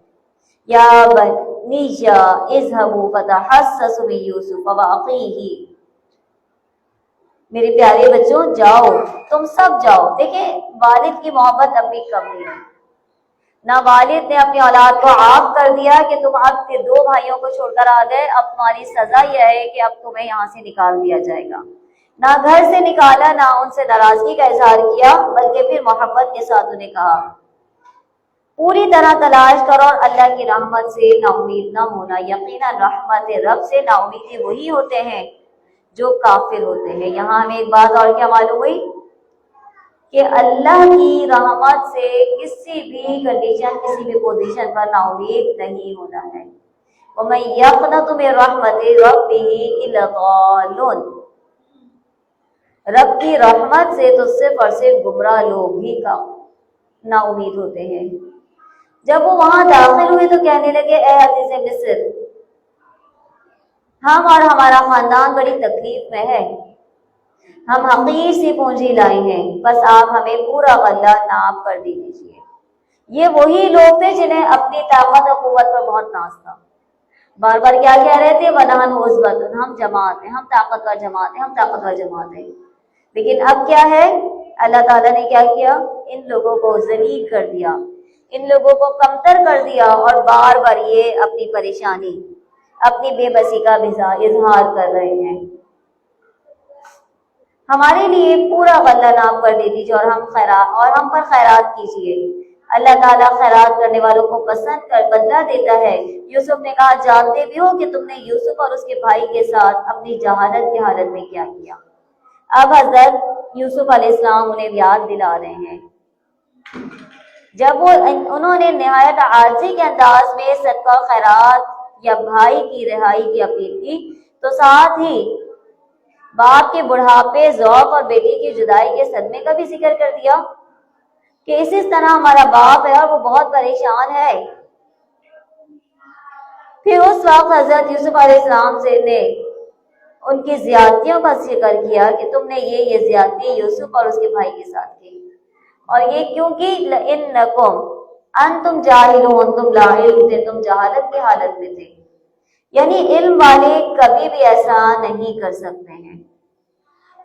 یا بنی اذهبوا فتحسسوا من یوسف واخیہ، میرے پیارے بچوں جاؤ، تم سب جاؤ۔ دیکھیں والد کی محبت اب بھی کم نہیں ہے، نہ والد نے اپنی اولاد کو عاق کر دیا کہ تم اب کے دو بھائیوں کو چھوڑ کر آ گئے، اب تمہاری سزا یہ ہے کہ اب تمہیں یہاں سے نکال دیا جائے گا، نہ گھر سے نکالا، نہ ان سے ناراضگی کا اظہار کیا، بلکہ پھر محبت کے ساتھ انہیں کہا پوری طرح تلاش کرو اور اللہ کی رحمت سے نا امید نہ ہونا، یقیناً رحمت رب سے نا امیدی وہی ہوتے ہیں جو کافر ہوتے ہیں۔ یہاں ہمیں ایک بات اور کیا معلوم ہوئی کہ اللہ کی رحمت سے کسی بھی کنڈیشن، کسی بھی پوزیشن پر نا امید نہیں ہونا ہے۔ وَمَن يَقْنَطُ مِن رَحْمَتِ رَبِّهِ إِلَّا الضَّالُّونَ، رب کی رحمت سے تو صرف اور صرف گمراہ لوگ ہی کا نا امید ہوتے ہیں۔ جب وہ وہاں داخل ہوئے تو کہنے لگے اے عزیز مصر، ہم اور ہمارا خاندان بڑی تکلیف میں ہے، ہم حقیر سی پونجی لائے ہیں، بس آپ ہمیں پورا غلہ ناب کر دیجیے۔ یہ وہی لوگ تھے جنہیں اپنی طاقت و قوت پر بہت ناز تھا، بار بار کیا کہہ رہے تھے، وَنَحْنُ عُصْبَةٌ، ہم جماعت ہیں، ہم طاقتور جماعت ہیں، ہم طاقتور جماعت ہیں۔ لیکن اب کیا ہے، اللہ تعالیٰ نے کیا کیا، ان لوگوں کو ذلیل کر دیا، ان لوگوں کو کمتر کر دیا، اور بار بار یہ اپنی پریشانی، اپنی بے بسی کا اظہار کر رہے ہیں۔ ہمارے لیے پورا غلہ نام کر دے دیجیے اور ہم پر خیرات کیجیے، اللہ تعالیٰ خیرات کرنے والوں کو پسند کر بدلہ دیتا ہے۔ یوسف نے کہا جانتے بھی ہو کہ تم نے یوسف اور اس کے بھائی کے ساتھ اپنی جہالت کی حالت میں کیا کیا۔ اب حضرت یوسف علیہ السلام انہیں یاد دلا رہے ہیں، جب انہوں نے نہایت عاجزی کے انداز میں صدقہ خیرات یا بھائی کی رہائی کی اپیل کی، تو ساتھ ہی باپ کے بڑھاپے، ذوق اور بیٹی کی جدائی کے صدمے کا بھی ذکر کر دیا کہ اس طرح ہمارا باپ ہے اور وہ بہت پریشان ہے۔ پھر اس وقت حضرت یوسف علیہ السلام سے نے ان کی زیادتیوں کا ذکر کیا کہ تم نے یہ زیادتی یوسف اور اس کے بھائی کے ساتھ کی، اور یہ کیونکہ لَإِنَّكُمْ أَنْتُمْ جَاهِلُونَ، تم لا علم تھے، تم جہالت کی حالت میں تھے، یعنی علم والے کبھی بھی ایسا نہیں کر سکتے ہیں۔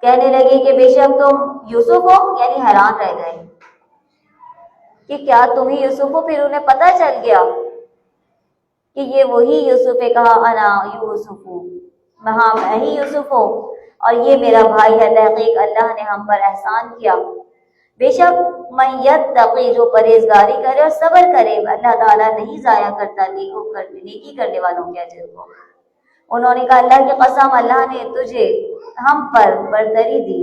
کہنے لگے کہ بے شک تم یوسف ہو، یعنی حیران رہ گئے کہ کیا تم ہی یوسف ہو۔ پھر انہیں پتہ چل گیا کہ یہ وہی یوسف ہے، کہا انا یوسف ہوں، ہاں میں ہی یوسف ہوں اور یہ میرا بھائی ہے، تحقیق اللہ نے ہم پر احسان کیا۔ بے شک من یتقی، جو پرہیزگاری کرے اور صبر کرے، اللہ تعالیٰ نہیں ضائع کرتا نیکی کرنے والوں کے اجر کو۔ انہوں نے کہا اللہ کی قسم، اللہ نے تجھے ہم پر برتری دی،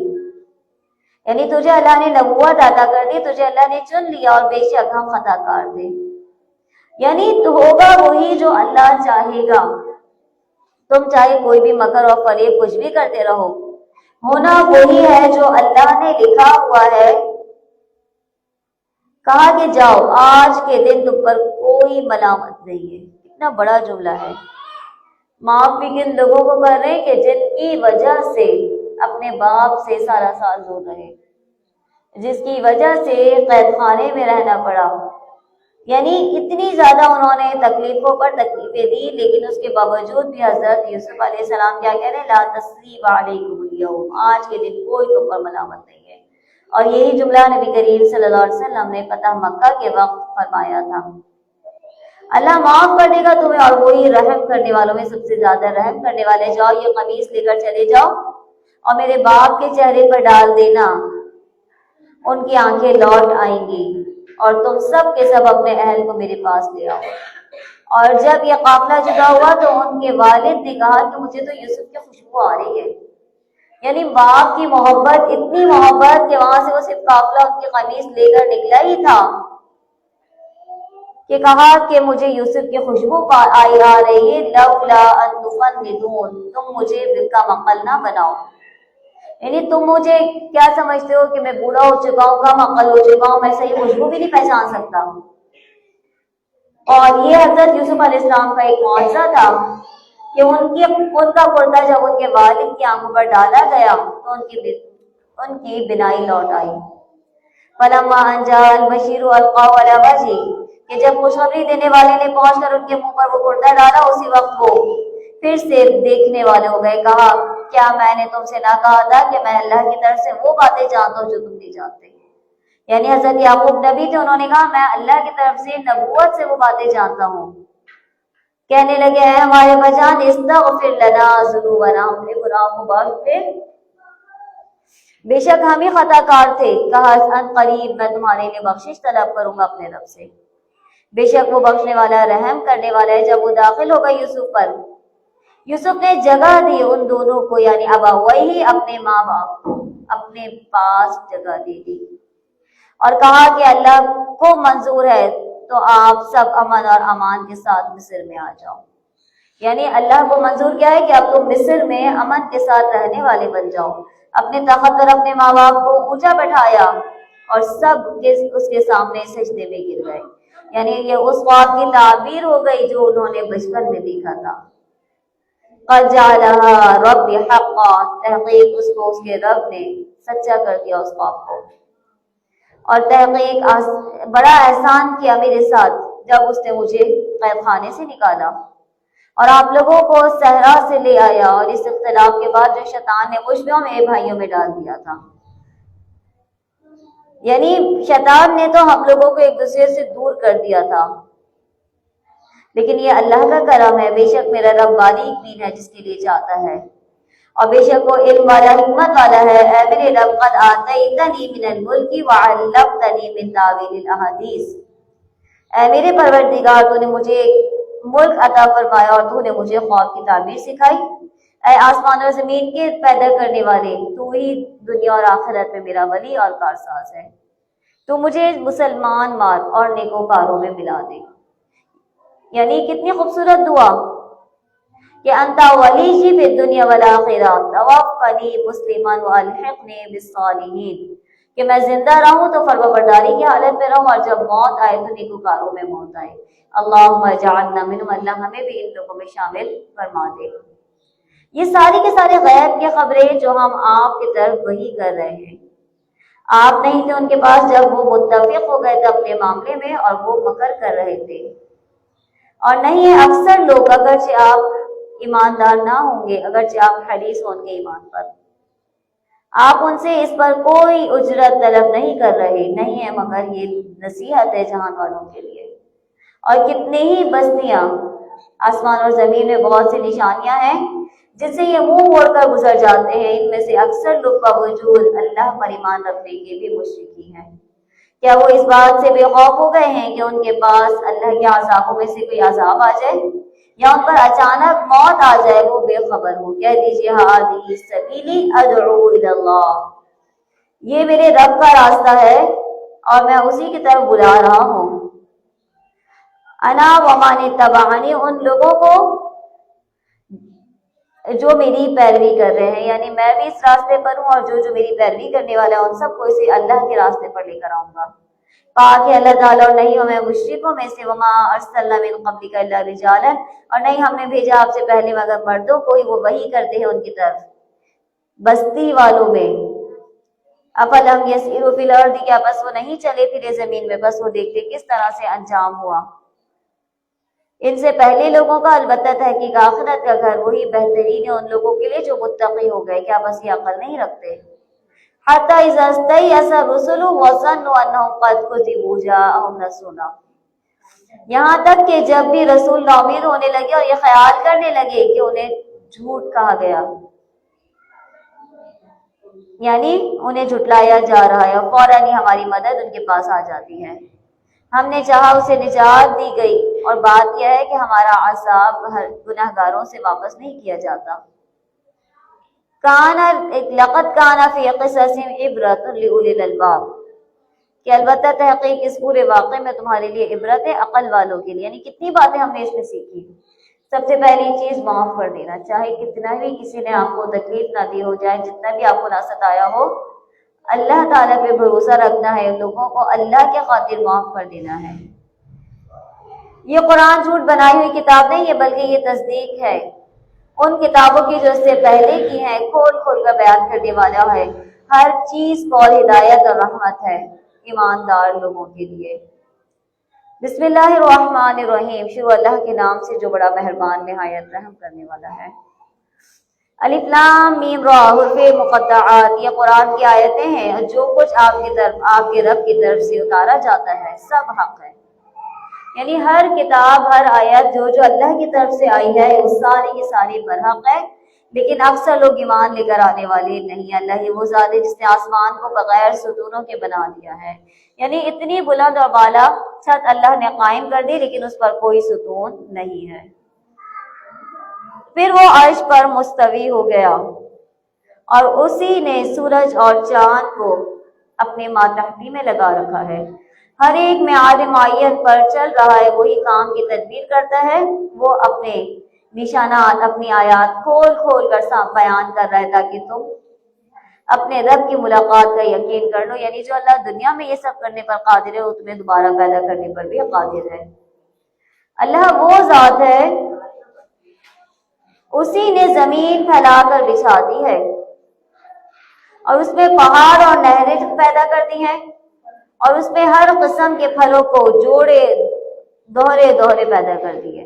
یعنی تجھے اللہ نے نبوت عطا کر دی، تجھے اللہ نے چن لیا، اور بے شک ہم خطا کار تھے، یعنی تو ہوگا وہی جو اللہ چاہے گا۔ تم چاہے کوئی بھی مکر اور فریب کچھ بھی کرتے رہو، ہونا وہی ہے جو اللہ نے لکھا ہوا ہے۔ کہا کہ جاؤ، آج کے دن تم پر کوئی ملامت نہیں ہے۔ کتنا بڑا جملہ ہے۔ معاف بھی کن لوگوں کو کر رہے ہیں کہ جن کی وجہ سے اپنے باپ سے سارا سال دور رہے، جس کی وجہ سے قید خانے میں رہنا پڑا، یعنی اتنی زیادہ انہوں نے تکلیفوں پر تکلیفیں دی، لیکن اس کے باوجود بھی حضرت یوسف علیہ السلام کیا کہہ رہے ہیں؟ لا تثریب علیکم اليوم، آج کے دن کوئی تم پر ملامت نہیں ہے۔ اور یہی جملہ نبی کریم صلی اللہ علیہ وسلم نے فتح مکہ کے وقت فرمایا تھا۔ اللہ معاف کر دے گا تمہیں، اور وہی رحم کرنے والوں میں سب سے زیادہ رحم کرنے والے۔ جاؤ، یہ قمیص لے کر چلے جاؤ اور میرے باپ کے چہرے پر ڈال دینا، ان کی آنکھیں لوٹ آئیں گی، اور تم سب کے سب اپنے اہل کو میرے پاس لے آؤ۔ اور جب یہ قافلہ جدا ہوا تو ان کے والد نے کہا کہ مجھے تو یوسف کی خوشبو آ رہی ہے، یعنی باپ کی محبت، اتنی محبت کہ وہاں سے وہ صرف قافلہ ان کی قمیص لے کر نکلا ہی تھا کہ کہا کہ مجھے یوسف کی خوشبو آ رہی ہے، لولا ان تفندون، تم مجھے کم عقل نہ بناؤ، یعنی تم مجھے کیا سمجھتے ہو کہ میں بوڑھا ہو چکا ہوں، کم عقل ہو چکا ہوں، میں صحیح خوشبو بھی نہیں پہچان سکتا ہوں۔ اور یہ حضرت یوسف علیہ السلام کا ایک معجزہ تھا کہ ان کا کرتا جب ان کے والد کی آنکھوں پر ڈالا گیا تو ان کی بینائی لوٹ آئی۔ فلما ان جاء البشیر القاه على وجهه، کہ جب خوشخبری دینے والے نے پہنچ کر ان کے منہ پر وہ کرتا ڈالا، اسی وقت وہ پھر سے دیکھنے والے ہو گئے۔ کہا کیا میں نے تم سے نہ کہا تھا کہ میں اللہ کی طرف سے وہ باتیں جانتا ہوں جو تم نہیں جانتے؟ یعنی حضرت یعقوب نبی تھے، انہوں نے کہا میں اللہ کی طرف سے نبوت سے وہ باتیں جانتا ہوں۔ کہنے لگے اے ہمارے بجان استغفر لنا ذنوبنا، ہمارے گناہوں کو معاف کر، بے شک ہم ہی خطا کار تھے۔ کہا ان قریب میں تمہارے لیے بخشش طلب کروں گا اپنے رب سے، بے شک وہ بخشنے والا رحم کرنے والا ہے۔ جب وہ داخل ہو گئے یوسف پر، یوسف نے جگہ دی ان دونوں کو، یعنی ابا وہی اپنے ماں باپ کو اپنے پاس جگہ دے دی، اور کہا کہ اللہ کو منظور ہے تو آپ سب امن اور امان کے ساتھ مصر میں آ جاؤ۔ یعنی اللہ کو منظور کیا ہے کہ اب تم مصر میں امن کے ساتھ رہنے والے بن جاؤ۔ اپنے تخت پر اپنے ماں باپ کو اونچا بٹھایا اور سب اس کے سامنے سجدے میں گر گئے، یعنی یہ اس خواب کی تعبیر ہو گئی جو انہوں نے بچپن میں دیکھا تھا۔ قد جعلها رب حقا، تحقیق اس کو اس کے رب نے سچا کر دیا اس خواب کو، اور تحقیق بڑا احسان کیا میرے ساتھ جب اس نے مجھے قید خانے سے نکالا اور آپ لوگوں کو صحرا سے لے آیا، اور اس اختلاف کے بعد جو شیطان نے مجھ میں اور میرے بھائیوں میں ڈال دیا تھا۔ یعنی شیطان نے تو ہم لوگوں کو ایک دوسرے سے دور کر دیا تھا، لیکن یہ اللہ کا کرم ہے۔ بے شک میرا رب باریک بین ہے جس کے لیے چاہتا ہے، اور بے شک وہ علم والا حکمت والا ہے۔ اے میرے رب قد آتیتنی من الملک وعلمتنی من تاویل الاحادیث، اے میرے پروردگار تو نے مجھے ملک عطا فرمایا اور تو نے مجھے خواب کی تعبیر سکھائی۔ اے آسمان اور زمین کے پیدا کرنے والے، تو ہی دنیا اور آخرت میں میرا ولی اور کارساز ہے۔ تو مجھے مسلمان مار اور نیکوکاروں میں ملا دے۔ یعنی کتنی خوبصورت دعا کہ انتا ولی فی الدنیا والآخرہ توفنی مسلما والحقنی بالصالحین، کہ میں زندہ رہوں تو فرمانبرداری کی حالت میں رہوں، اور جب موت آئے تو نیکوکاروں میں موت آئے۔ اللہم اجعلنا منہم، اللہ ہمیں بھی ان لوگوں میں شامل فرما دے۔ یہ ساری کے سارے غیب کی خبریں جو ہم آپ کی طرف وحی کر رہے ہیں، آپ نہیں تھے ان کے پاس جب وہ متفق ہو گئے تھے اپنے معاملے میں اور وہ مکر کر رہے تھے، اور نہیں ہے اکثر لوگ، اگرچہ آپ ایماندار نہ ہوں گے، اگرچہ آپ حریص ہوں گے ایمان پر، آپ ان سے اس پر کوئی اجرت طلب نہیں کر رہے، نہیں ہے مگر یہ نصیحت ہے جہان والوں کے لیے۔ اور کتنے ہی بستیاں آسمان اور زمین میں بہت سی نشانیاں ہیں جن سے یہ منہ موڑ کر گزر جاتے ہیں، ان میں سے اکثر لوگ باوجود اللہ پر ایمان رکھنے کے بھی مشرکی ہیں۔ کیا وہ اس بات سے بے خوف ہو گئے ہیں کہ ان کے پاس اللہ کے عذابوں میں سے کوئی عذاب آ جائے یا ان پر اچانک موت آ جائے؟ وہ بے خبر ہو۔ کہہ دیجیے ہادی سبیلی ادعو الی اللہ، یہ میرے رب کا راستہ ہے اور میں اسی کی طرف بلا رہا ہوں۔ انا ومن اتبعنی، ان لوگوں کو جو میری پیروی کر رہے ہیں، یعنی میں بھی اس راستے پر ہوں، اور جو میری پیروی کرنے والا ہے ان سب کو اسے اللہ کے راستے پر لے کر آؤں گا۔ پاک ہے اللہ تعالیٰ، اور نہیں ہوں میں مشرکوں میں سے، وما ارسلنا من قبلک الا رجالا، اور نہیں ہم نے بھیجا آپ سے پہلے مگر مردوں کو ہی، وہ وحی کرتے ہیں ان کی طرف بستی والوں میں۔ افلم یسیروا فی الارض، کیا بس وہ نہیں چلے پھرے زمین میں، بس وہ دیکھتے کس طرح سے انجام ہوا ان سے پہلے لوگوں کا۔ البتہ تحقیق آخرت کا گھر وہی بہترین ہے ان لوگوں کے لیے جو متقی ہو گئے۔ کیا بس یہ عقل نہیں رکھتے؟ حتی اذا استیأس الرسل وظنوا انہم قد کذبوا جاءہم نصرنا، یہاں تک کہ جب بھی رسول ناامید ہونے لگے اور یہ خیال کرنے لگے کہ انہیں جھوٹ کہا گیا، یعنی انہیں جھٹلایا جا رہا ہے، اور فوراً ہی ہماری مدد ان کے پاس آ جاتی ہے۔ ہم نے چاہا اسے نجات دی گئی، اور بات یہ ہے کہ ہمارا عذاب گناہگاروں سے واپس نہیں کیا جاتا۔ لقد کان فی قصصہم عبرۃ لأولی الالباب، کہ البتہ تحقیق اس پورے واقعے میں تمہارے لیے عبرت ہے عقل والوں کے لیے۔ یعنی کتنی باتیں ہم نے اس میں سیکھی۔ سب سے پہلی چیز معاف کر دینا، چاہے کتنا بھی کسی نے آپ کو تکلیف نہ دی ہو، چاہے جتنا بھی آپ کو نہ ستایا ہو، اللہ تعالیٰ پہ بھروسہ رکھنا ہے، لوگوں کو اللہ کے خاطر معاف کر دینا ہے۔ یہ قرآن جھوٹ بنائی ہوئی کتاب نہیں ہے، بلکہ یہ تصدیق ہے ان کتابوں کی جو اس سے پہلے کی ہیں، کھول کھول کر بیان کرنے والا ہے، ہر چیز قول ہدایت اور رحمت ہے ایماندار لوگوں کے لیے۔ بسم اللہ الرحمن الرحیم، شروع اللہ کے نام سے جو بڑا مہربان نہایت رحم کرنے والا ہے۔ الف لام میم را، حروف مقطعات، یہ قرآن کی آیتیں ہیں، اور جو کچھ آپ کی طرف، آپ کے رب کی طرف سے اتارا جاتا ہے سب حق ہے۔ یعنی ہر کتاب، ہر آیت جو اللہ کی طرف سے آئی ہے وہ ساری کی ساری برحق ہے، لیکن اکثر لوگ ایمان لے کر آنے والے نہیں۔ اللہ ہی وہ ذات ہے جس نے آسمان کو بغیر ستونوں کے بنا دیا ہے، یعنی اتنی بلند اور بالا چھت اللہ نے قائم کر دی، لیکن اس پر کوئی ستون نہیں ہے۔ پھر وہ عرش پر مستوی ہو گیا، اور اسی نے سورج اور چاند کو اپنے ماتحتی میں لگا رکھا ہے، ہر ایک میعاد معین پر چل رہا ہے، وہی کام کی تدبیر کرتا ہے، وہ اپنے نشانات، اپنی آیات کھول کھول کر بیان کر رہا ہے تاکہ تم اپنے رب کی ملاقات کا یقین کر لو۔ یعنی جو اللہ دنیا میں یہ سب کرنے پر قادر ہے، وہ تمہیں دوبارہ پیدا کرنے پر بھی قادر ہے۔ اللہ وہ ذات ہے، اسی نے زمین پھیلا کر بچھا دی ہے، اور اس میں پہاڑ اور نہریں پیدا کر دی ہیں، اور اس میں ہر قسم کے پھلوں کو جوڑے دوہرے دوہرے پیدا کر دیے۔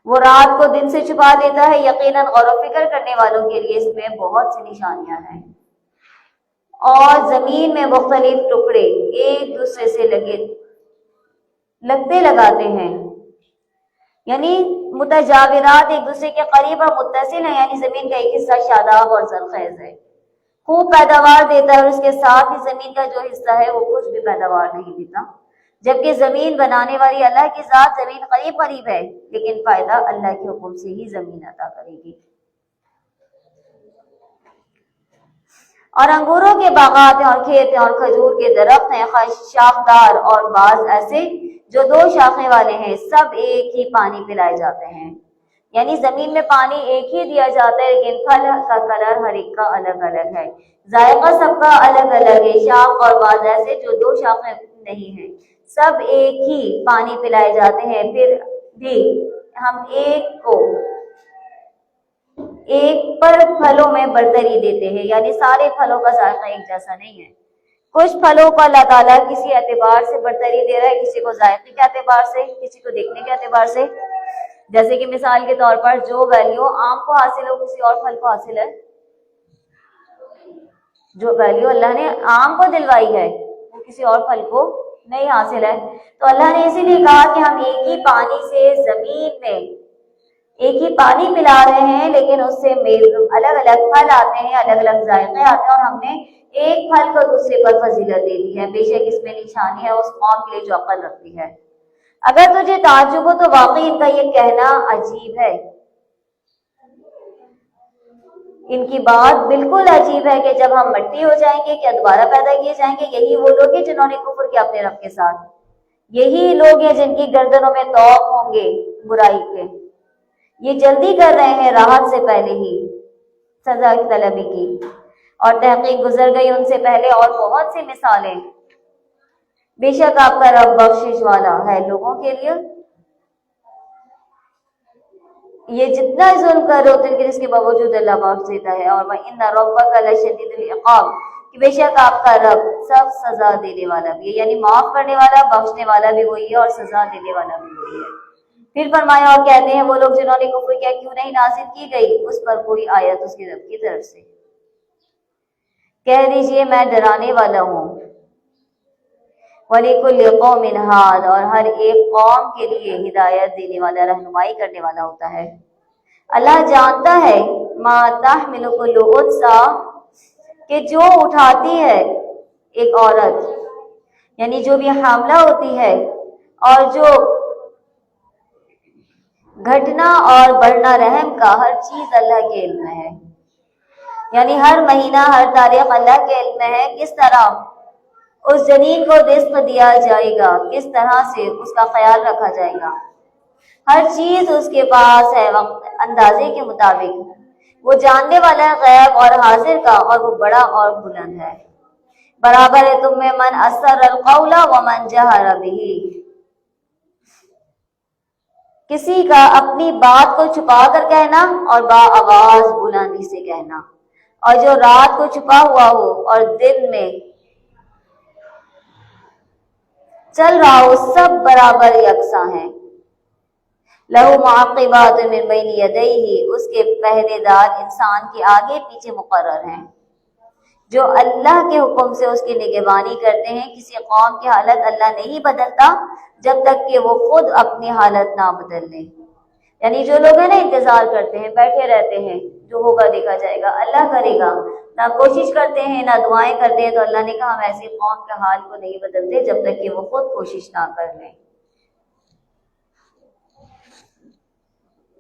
وہ رات کو دن سے چھپا دیتا ہے، یقیناً غور و فکر کرنے والوں کے لیے اس میں بہت سی نشانیاں ہیں۔ اور زمین میں مختلف ٹکڑے ایک دوسرے سے لگتے لگاتے ہیں، یعنی متجاورات، ایک دوسرے کے قریب اور متصل ہیں، یعنی زمین کا ایک حصہ شاداب اور زرخیز ہے، خوب پیداوار دیتا ہے، اور اس کے ساتھ ہی زمین کا جو حصہ ہے وہ کچھ بھی پیداوار نہیں دیتا، جبکہ زمین بنانے والی اللہ کی ذات، زمین قریب قریب ہے، لیکن فائدہ اللہ کے حکم سے ہی زمین عطا کرے گی۔ اور انگوروں کے باغات ہیں، اور کھیت ہیں، اور کھجور کے درخت ہیں، شاخدار، اور بعض ایسے جو دو شاخیں والے ہیں، سب ایک ہی پانی پلائے جاتے ہیں۔ یعنی زمین میں پانی ایک ہی دیا جاتا ہے، لیکن پھل کا کلر ہر ایک کا الگ الگ ہے، ذائقہ سب کا الگ الگ ہے۔ شاخ اور بعض ایسے جو دو شاخیں نہیں ہیں، سب ایک ہی پانی پلائے جاتے ہیں، پھر بھی ہم ایک پر پھلوں میں برتری دیتے ہیں، یعنی سارے پھلوں کا ذائقہ ایک جیسا نہیں ہے۔ کچھ پھلوں کو اللہ تعالیٰ کسی اعتبار سے برتری دے رہا ہے، کسی کو ذائقے کے اعتبار سے، کسی کو دیکھنے کے اعتبار سے۔ جیسے کہ مثال کے طور پر جو ویلیو آم کو حاصل ہو کسی اور پھل کو حاصل ہے، جو ویلیو اللہ نے آم کو دلوائی ہے وہ کسی اور پھل کو نہیں حاصل ہے۔ تو اللہ نے اسی لیے کہا کہ ہم ایک ہی پانی سے زمین میں ایک ہی پانی ملا رہے ہیں، لیکن اس سے الگ الگ پھل آتے ہیں، الگ الگ ذائقے آتے ہیں، اور ہم نے ایک پھل کو دوسرے پر فضیلت دے دی ہے۔ بے شک اس میں نشانی ہے اس قوم کے لیے جو عقل رکھتی ہے۔ اگر تجھے تعجب ہو تو واقعی ان کا یہ کہنا عجیب ہے، ان کی بات بالکل عجیب ہے کہ جب ہم مٹی ہو جائیں گے کیا دوبارہ پیدا کیے جائیں گے؟ یہی وہ لوگ ہیں جنہوں نے کفر کیا اپنے رب کے ساتھ، یہی لوگ ہیں جن کی گردنوں میں طوق ہوں گے برائی کے، یہ جلدی کر رہے ہیں راحت سے پہلے ہی سزا کی طلبی کی، اور تحقیق گزر گئی ان سے پہلے اور بہت سی مثالیں۔ بے شک آپ کا رب بخشش والا ہے لوگوں کے لیے۔ یہ جتنا ظلم کر رہے ہوتے ہیں اس کے باوجود اللہ بخش دیتا ہے۔ اور وَإِنَّ رَبَّكَ لَشَدِيدُ الْعِقَابِ، کہ بے شک آپ کا رب سب سزا دینے والا بھی ہے، یعنی معاف کرنے والا، بخشنے والا بھی وہی ہے اور سزا دینے والا بھی وہی ہے۔ پھر فرمایا اور کہتے ہیں وہ لوگ جنہوں نے کفر کیا کیوں نہیں نازل کی گئی اس پر کوئی آیت اس کے رب کی طرف سے؟ کہہ دیجئے میں ڈرانے والا ہوں، وَلِكُلِّ قَوْمٍ هَادٍ، اور ہر ایک قوم کے لیے ہدایت دینے والا، رہنمائی کرنے والا ہوتا ہے۔ اللہ جانتا ہے ما تحمل كل انثى، کہ جو اٹھاتی ہے ایک عورت، یعنی جو بھی حاملہ ہوتی ہے، اور جو گھٹنا اور بڑھنا رحم کا، ہر چیز اللہ کے علم میں ہے، یعنی ہر مہینہ ہر تاریخ اللہ کے علم میں ہے۔ کس طرح اس جنین کو رزق دیا جائے گا، کس طرح سے اس کا خیال رکھا جائے گا، ہر چیز اس کے پاس ہے وقت اندازے کے مطابق۔ وہ جاننے والا ہے غیب اور حاضر کا، اور وہ بڑا اور بلند ہے۔ برابر ہے تم میں من اسر القول ومن جہر به، کسی کا اپنی بات کو چھپا کر کہنا اور با آواز بلندی سے کہنا، اور جو رات کو چھپا ہوا ہو اور دن میں چل رہا ہو، سب برابر یکساں ہیں۔ لہو معقبات من بین یدیہ، اس کے پہرے دار انسان کے آگے پیچھے مقرر ہیں، جو اللہ کے حکم سے اس کی نگہبانی کرتے ہیں۔ کسی قوم کی حالت اللہ نہیں بدلتا جب تک کہ وہ خود اپنی حالت نہ بدل لیں۔ یعنی جو لوگ ہیں نا انتظار کرتے ہیں، بیٹھے رہتے ہیں، جو ہوگا دیکھا جائے گا، اللہ کرے گا، نہ کوشش کرتے ہیں نہ دعائیں کرتے ہیں، تو اللہ نے کہا ہم ایسی قوم کے حال کو نہیں بدلتے جب تک کہ وہ خود کوشش نہ کر لیں۔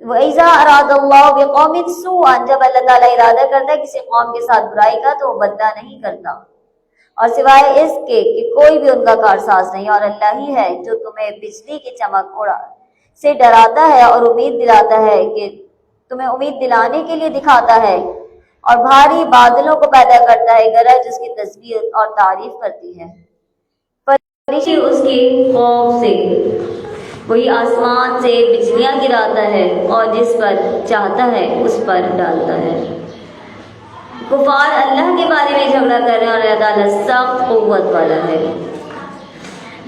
وَإِذَا أَرَادَ اللَّهُ بِقَوْمٍ سُوءًا، جب اللہ تعالیٰ ارادہ کرتا ہے کسی قوم کے ساتھ برائی کا تو وہ بدلہ نہیں کرتا، اور سوائے اس کے کہ کوئی بھی ان کا کارساز نہیں، اور اللہ ہی ہے جو تمہیں بجلی کی چمک اڑا سے ڈراتا ہے اور امید دلاتا ہے، کہ تمہیں امید دلانے کے لیے دکھاتا ہے، اور بھاری بادلوں کو پیدا کرتا ہے گرج جس کی تسبیح اور تعریف کرتی ہے۔ فرشتے اس کے خوف سے، وہی آسمان سے بجلیاں گراتا ہے اور جس پر چاہتا ہے اس پر ڈالتا ہے۔ کفار اللہ کے بارے میں جھگڑا کر رہے ہیں اور اللہ تعالیٰ سخت قوت والا ہے۔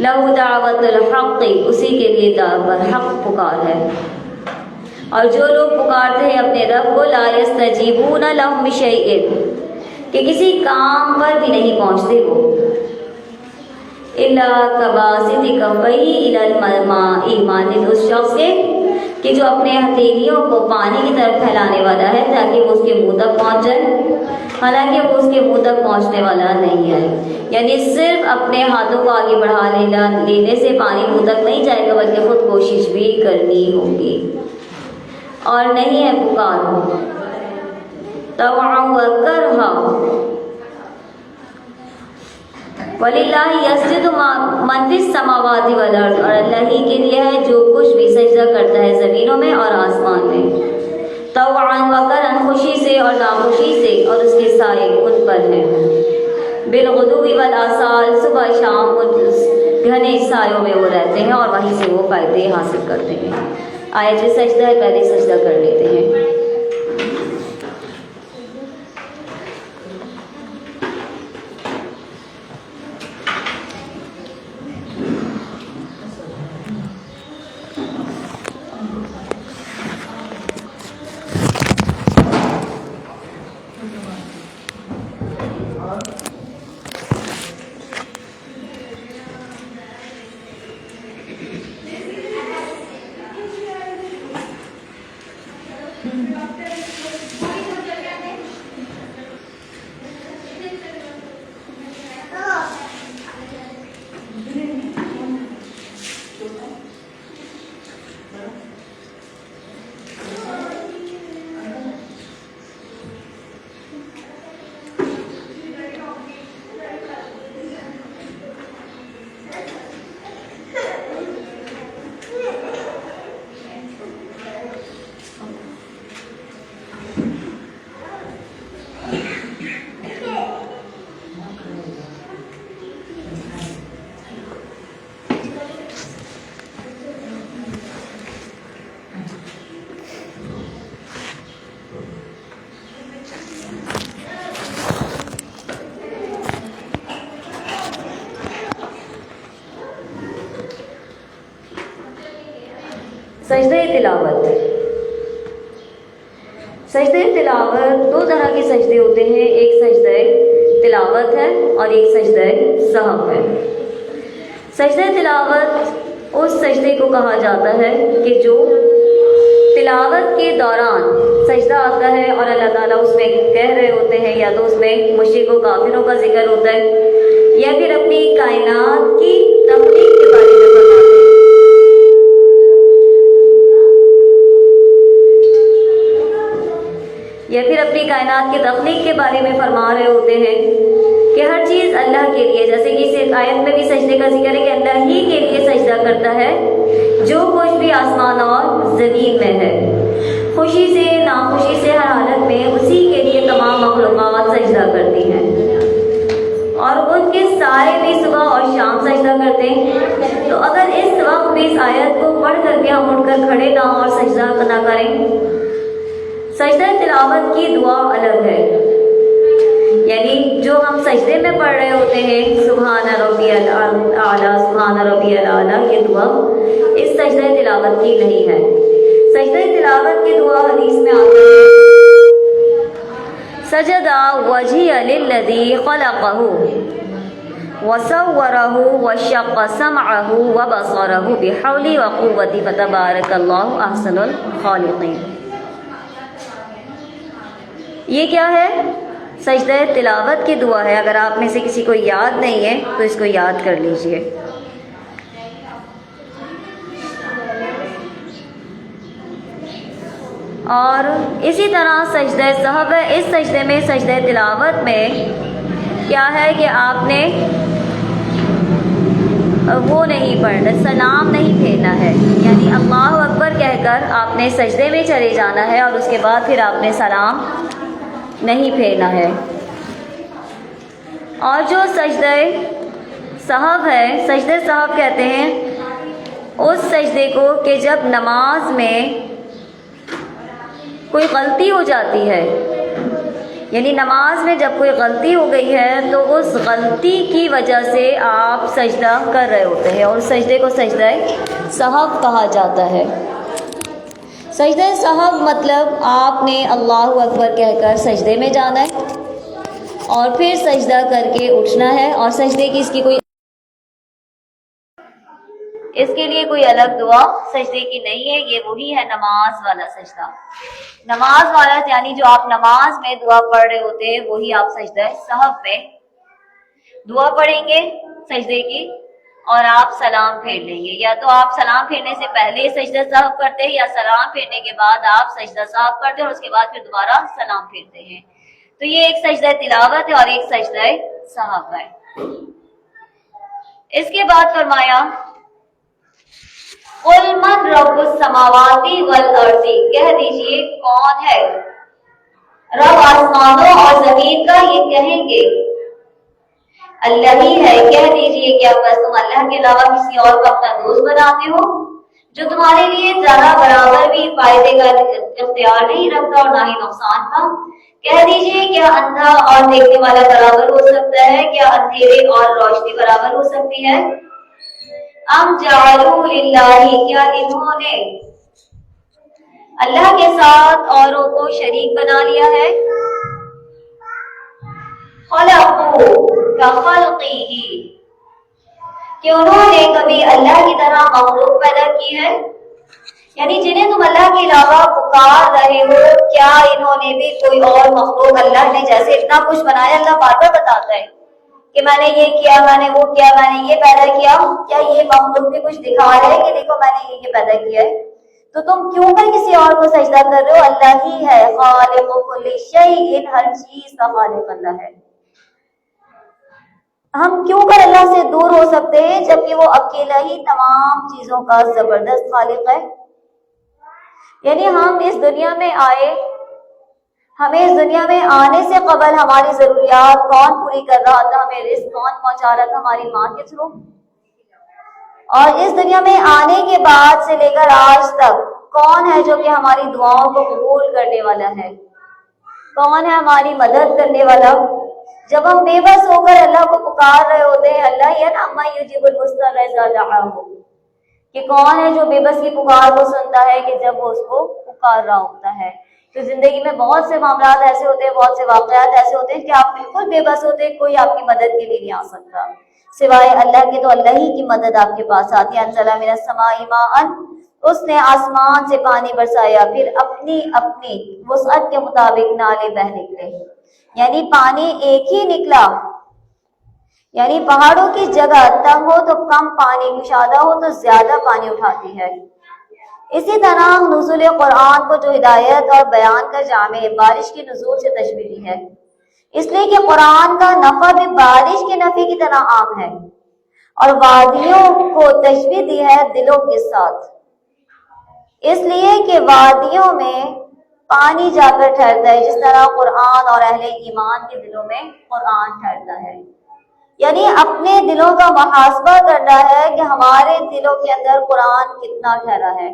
لہو دعوت الحق، اسی کے لیے دعوت حق پکار ہے، اور جو لوگ پکارتے ہیں اپنے رب کو، لا یستجیبون لہم بشیء، کہ کسی کام پر بھی نہیں پہنچتے وہ، الا کباسط کفیہ الی الماء، مانند اس شخص کے کہ جو اپنے ہتھیلیوں کو پانی کی طرف پھیلانے والا ہے تاکہ وہ اس کے منہ تک پہنچ جائے، حالانکہ وہ اس کے منہ تک پہنچنے والا نہیں ہے۔ یعنی صرف اپنے ہاتھوں کو آگے بڑھا لینے سے پانی منہ تک نہیں جائے گا، بلکہ خود کوشش بھی کرنی ہوگی، اور نہیں ہے پکار طوعا و کرہا۔ وَلِلَّهِ يَسْجُدُ مَن فِي السَّمَاوَاتِ وَالْأَرْضِ، اور اللہ ہی کے لیے ہے جو کچھ بھی سجدہ کرتا ہے زمینوں میں اور آسمان میں، طوعا وکرہا، خوشی سے اور ناخوشی سے، اور اس کے سائے ان پر ہیں، بالغدو والآصال، صبح شام ان گھنے سایوں میں وہ رہتے ہیں اور وہیں سے وہ فائدے حاصل کرتے ہیں۔ آیت سجدہ ہے، پہلے سجدہ کر لیتے ہیں۔ سجدہ تلاوت. سجدہ تلاوت دو طرح کے سجدے ہوتے ہیں، ایک سجدہ تلاوت ہے اور ایک سجدہ سہو ہے. سجدہ تلاوت اس سجدے کو کہا جاتا ہے کہ جو تلاوت کے دوران سجدہ آتا ہے اور اللہ تعالیٰ اس میں کہہ رہے ہوتے ہیں، یا تو اس میں مشرک و کافروں کا ذکر ہوتا ہے، یا پھر اپنی کائنات کی تخلیق کے بارے میں فرماتے ہیں. یا پھر اپنی کائنات کے تخلیق کے بارے میں فرما رہے ہوتے ہیں کہ ہر چیز اللہ کے لیے، جیسے کہ اس آیت میں بھی سجدے کا ذکر ہے کہ اللہ ہی کے لیے سجدہ کرتا ہے جو کچھ بھی آسمان اور زمین میں ہے. خوشی سے ناخوشی سے ہر حالت میں اسی کے لیے تمام مخلوقات سجدہ کرتی ہیں، اور ان کے سائے بھی صبح اور شام سجدہ کرتے ہیں. تو اگر اس وقت بھی اس آیت کو پڑھ کر کے ہم اٹھ کر کھڑے نہ اور سجدہ نہ کریں، سجدہ تلاوت کی دعا الگ ہے. یعنی جو ہم سجدے میں پڑھ رہے ہوتے ہیں سبحان ربی الاعلیٰ سبحان ربی الاعلیٰ، یہ دعا اس سجدہ تلاوت کی نہیں ہے. سجدہ تلاوت کی دعا حدیث میں آتا ہے سجد وجہی للذی خلقہ وصورہ وشق سمعہ وبصرہ بحولی وقوتی فتبارک اللہ احسن الخالقین. یہ کیا ہے؟ سجدہ تلاوت کی دعا ہے. اگر آپ میں سے کسی کو یاد نہیں ہے تو اس کو یاد کر لیجئے. اور اسی طرح سجدہ سہو ہے. اس سجدے میں، سجدہ تلاوت میں کیا ہے کہ آپ نے وہ نہیں پڑھنا، سلام نہیں پھیرنا ہے. یعنی اللہ اکبر کہہ کر آپ نے سجدے میں چلے جانا ہے اور اس کے بعد پھر آپ نے سلام نہیں پھیرنا ہے. اور جو سجدہ سہو ہے، سجدہ سہو کہتے ہیں اس سجدے کو کہ جب نماز میں کوئی غلطی ہو جاتی ہے، یعنی نماز میں جب کوئی غلطی ہو گئی ہے تو اس غلطی کی وجہ سے آپ سجدہ کر رہے ہوتے ہیں، اور سجدے کو سجدہ سہو کہا جاتا ہے. سجدہ سہو مطلب آپ نے اللہ اکبر کہہ کر سجدے میں جانا ہے اور پھر سجدہ کر کے اٹھنا ہے، اور سجدے کی اس کے لیے کوئی الگ دعا سجدے کی نہیں ہے. یہ وہی ہے نماز والا سجدہ. نماز والا یعنی جو آپ نماز میں دعا پڑھ رہے ہوتے ہیں وہی آپ سجدہ سہو میں دعا پڑھیں گے سجدے کی، اور آپ سلام پھیر لیں گے. یا تو آپ سلام پھیرنے سے پہلے سجدہ سہو کرتے ہیں، یا سلام پھیرنے کے بعد آپ سجدہ سہو کرتے ہیں اور اس کے بعد پھر دوبارہ سلام پھیرتے ہیں. تو یہ ایک سجدہ تلاوت ہے اور ایک سجدہ سہو ہے. اس کے بعد فرمایا قُلْ مَنْ رَبُّ السَّمَاوَاتِ وَالْأَرْضِ، کہہ دیجئے کون ہے رب آسمانوں اور زمین کا. یہ کہیں گے اللہ ہی ہے. کہہ دیجئے کیا بس تم اللہ کے علاوہ کسی اور کو اپنا دوست بناتے ہو جو تمہارے لیے ذرا برابر بھی فائدے کا اختیار نہیں رکھتا اور نہ ہی نقصان کا. کہہ دیجئے کیا اندھا اور دیکھنے والا برابر ہو سکتا ہے؟ کیا اندھیرے اور روشنی برابر ہو سکتی ہے؟ ام جعلوا للہ، کیا انہوں نے اللہ کے ساتھ اوروں کو شریک بنا لیا ہے؟ خلقوا کخلقہ، کہ انہوں نے کبھی اللہ کی طرح مخلوق پیدا کی ہے؟ یعنی جنہیں تم اللہ کے علاوہ پکار رہے ہو، کیا انہوں نے بھی کوئی اور مخلوق اللہ نے جیسے اتنا کچھ بنایا؟ اللہ بار بار بتاتا ہے کہ میں نے یہ کیا، میں نے وہ کیا، میں نے یہ پیدا کیا. کیا یہ مخلوق بھی کچھ دکھا رہے ہیں کہ دیکھو میں نے یہ پیدا کیا ہے؟ تو تم کیوں کر کسی اور کو سجدہ کر رہے ہو؟ اللہ ہی ہے خالق کل شیء، ہر چیز کا خالق اللہ ہے. ہم کیوں کر اللہ سے دور ہو سکتے ہیں جبکہ وہ اکیلا ہی تمام چیزوں کا زبردست خالق ہے. یعنی ہم اس دنیا میں آئے، ہمیں اس دنیا میں آنے سے قبل ہماری ضروریات کون پوری کر رہا تھا؟ ہمیں رزق کون پہنچا رہا تھا؟ ہماری ماں کے تھرو. اور اس دنیا میں آنے کے بعد سے لے کر آج تک کون ہے جو کہ ہماری دعاؤں کو قبول کرنے والا ہے؟ کون ہے ہماری مدد کرنے والا؟ جب ہم بے بس ہو کر اللہ کو پکار رہے ہوتے ہیں، اللہ ہی ہے نا اما یجیب المضطر اذا دعاہ، کہ کون ہے جو بے بس کی پکار کو سنتا ہے کہ جب وہ اس کو پکار رہا ہوتا ہے۔ تو زندگی میں بہت سے معاملات ایسے ہوتے ہیں، بہت سے واقعات ایسے ہوتے ہیں کہ آپ بالکل بے بس ہوتے ہیں، کوئی آپ کی مدد کے لیے نہیں آ سکتا سوائے اللہ کے، تو اللہ ہی کی مدد آپ کے پاس آتی ہے۔ انزل من السماء ماء، اس نے آسمان سے پانی برسایا، پھر اپنی اپنی وسعت کے مطابق نالے بہ نکلے، یعنی پانی ایک ہی نکلا، یعنی پہاڑوں کی جگہ تنگ ہو تو کم پانی، کشادہ ہو تو زیادہ پانی اٹھاتی ہے۔ اسی طرح نزول قرآن کو جو ہدایت اور بیان کا جامع بارش کی نزول سے تشبیہ دی ہے، اس لیے کہ قرآن کا نفع بھی بارش کے نفع کی طرح عام ہے، اور وادیوں کو تشبیہ دی ہے دلوں کے ساتھ، اس لیے کہ وادیوں میں پانی جا کر ٹھہرتا ہے، جس طرح قرآن اور اہل ایمان کے دلوں میں قرآن ٹھہرتا ہے۔ یعنی اپنے دلوں کا محاسبہ کرنا ہے کہ ہمارے دلوں کے اندر قرآن کتنا ٹھہرا ہے۔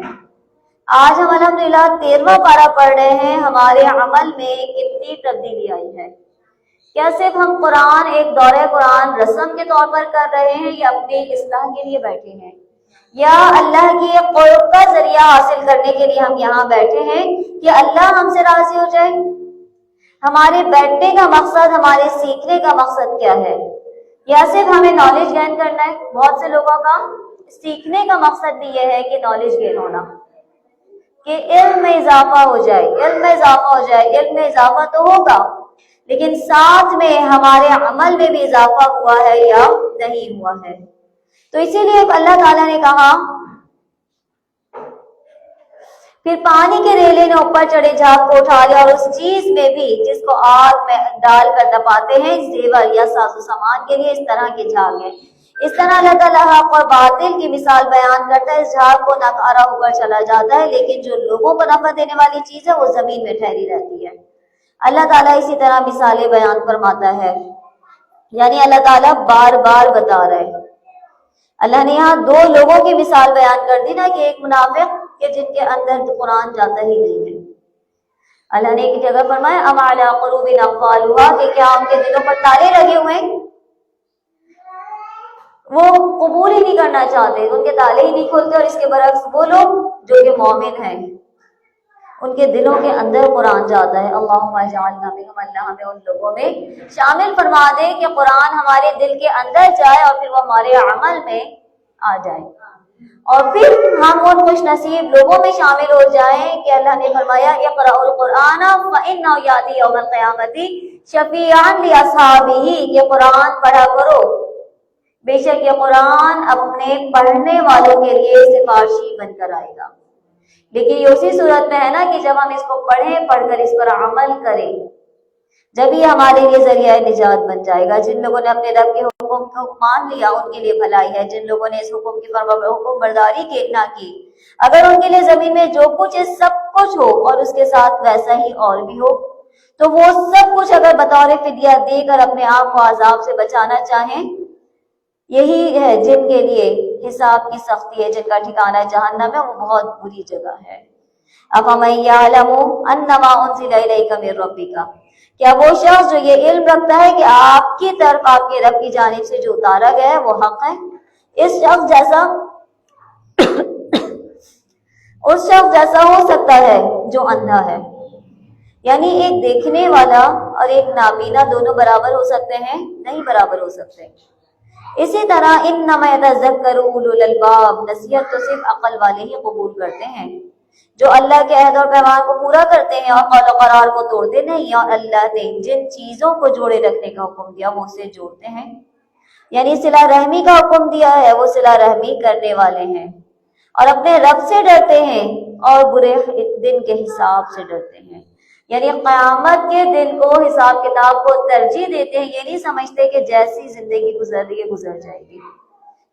آج ہم الحمدللہ 13واں پارہ پڑھ رہے ہیں، ہمارے عمل میں کتنی تبدیلی آئی ہے؟ کیا صرف ہم قرآن ایک دورہ قرآن رسم کے طور پر کر رہے ہیں، یا اپنی اصلاح کے لیے بیٹھے ہیں، یا اللہ کی قرب کا ذریعہ حاصل کرنے کے لیے ہم یہاں بیٹھے ہیں کہ اللہ ہم سے راضی ہو جائے؟ ہمارے بیٹھنے کا مقصد، ہمارے سیکھنے کا مقصد کیا ہے؟ یا صرف ہمیں نالج گین کرنا ہے؟ بہت سے لوگوں کا سیکھنے کا مقصد بھی یہ ہے کہ نالج گین ہونا، کہ علم میں اضافہ ہو جائے، علم میں اضافہ ہو جائے۔ علم میں اضافہ تو ہوگا، لیکن ساتھ میں ہمارے عمل میں بھی اضافہ ہوا ہے یا نہیں ہوا ہے؟ تو اسی لیے اللہ تعالیٰ نے کہا، پھر پانی کے ریلے نے اوپر چڑھے جھاگ کو اٹھا لیا، اور اس چیز میں بھی جس کو آگ میں ڈال کر دباتے ہیں زیور یا ساز و سامان کے لیے، اس طرح کے جھاگ ہیں۔ اس طرح اللہ تعالیٰ حق اور باطل کی مثال بیان کرتا ہے۔ اس جھاگ کو نکارا اوپر چلا جاتا ہے، لیکن جو لوگوں کو نفع دینے والی چیز ہے وہ زمین میں ٹھہری رہتی ہے۔ اللہ تعالیٰ اسی طرح مثالیں بیان فرماتا ہے، یعنی اللہ تعالیٰ بار بار بتا رہے ہیں۔ اللہ نے یہاں دو لوگوں کی مثال بیان کر دی نا، کہ ایک منافق کہ جن کے اندر قرآن جاتا ہی نہیں ہے۔ اللہ نے ایک جگہ فرمایا، ام علی قلوب اقفالها، کہ کیا ان کے دلوں پر تالے لگے ہوئے ہیں، وہ قبول ہی نہیں کرنا چاہتے، ان کے تالے ہی نہیں کھولتے۔ اور اس کے برعکس وہ لوگ جو کہ مومن ہیں، ان کے دلوں کے اندر قرآن جاتا ہے۔ اللہم اجعلنا منہم، اللہ ہمیں ان لوگوں میں شامل فرما دے کہ قرآن ہمارے دل کے اندر جائے اور پھر وہ ہمارے عمل میں آ جائے، اور پھر ہم ان خوش نصیب لوگوں میں شامل ہو جائیں کہ اللہ نے فرمایا، اقرأوا القرآن فإنہ یأتی یوم القیامۃ شفیعا لأصحابہ، کہ قرآن پڑھا کرو، بے شک یہ قرآن اپنے پڑھنے والوں کے لیے سفارشی بن کر آئے گا۔ لیکن یہ اسی صورت میں ہے نا کہ جب ہم اس کو پڑھیں، پڑھ کر اس پر عمل کریں، جب یہ ہمارے لیے ذریعہ نجات بن جائے گا۔ جن لوگوں نے اپنے رب کے حکم کو مان لیا ان کے لیے بھلائی ہے، جن لوگوں نے اس حکم کی حکم برداری نہ کی، اگر ان کے لیے زمین میں جو کچھ ہے سب کچھ ہو اور اس کے ساتھ ویسا ہی اور بھی ہو، تو وہ سب کچھ اگر بطور فدیہ دے کر اپنے آپ کو عذاب سے بچانا چاہیں، یہی ہے جن کے لیے حساب کی سختی ہے، جن کا ٹھکانہ جہنم ہے، وہ بہت بری جگہ ہے۔ افمن یعلم انما انزل الیک من ربک، کیا وہ شخص جو یہ علم رکھتا ہے کہ آپ کی طرف آپ کے رب کی جانب سے جو اتارا گیا ہے وہ حق ہے، اس شخص جیسا ہو سکتا ہے جو اندھا ہے؟ یعنی ایک دیکھنے والا اور ایک نابینا دونوں برابر ہو سکتے ہیں؟ نہیں برابر ہو سکتے۔ اسی طرح انما یتذکر اولو الالباب، نصیحت تو صرف عقل والے ہی قبول کرتے ہیں، جو اللہ کے عہد اور پیمان کو پورا کرتے ہیں اور قول و قرار کو توڑتے نہیں، اور اللہ نے جن چیزوں کو جوڑے رکھنے کا حکم دیا وہ اسے جوڑتے ہیں، یعنی صلہ رحمی کا حکم دیا ہے وہ صلہ رحمی کرنے والے ہیں، اور اپنے رب سے ڈرتے ہیں اور برے دن کے حساب سے ڈرتے ہیں، یعنی قیامت کے دن کو، حساب کتاب کو ترجیح دیتے ہیں۔ یہ نہیں سمجھتے کہ جیسی زندگی گزر رہی ہے گزر جائے گی،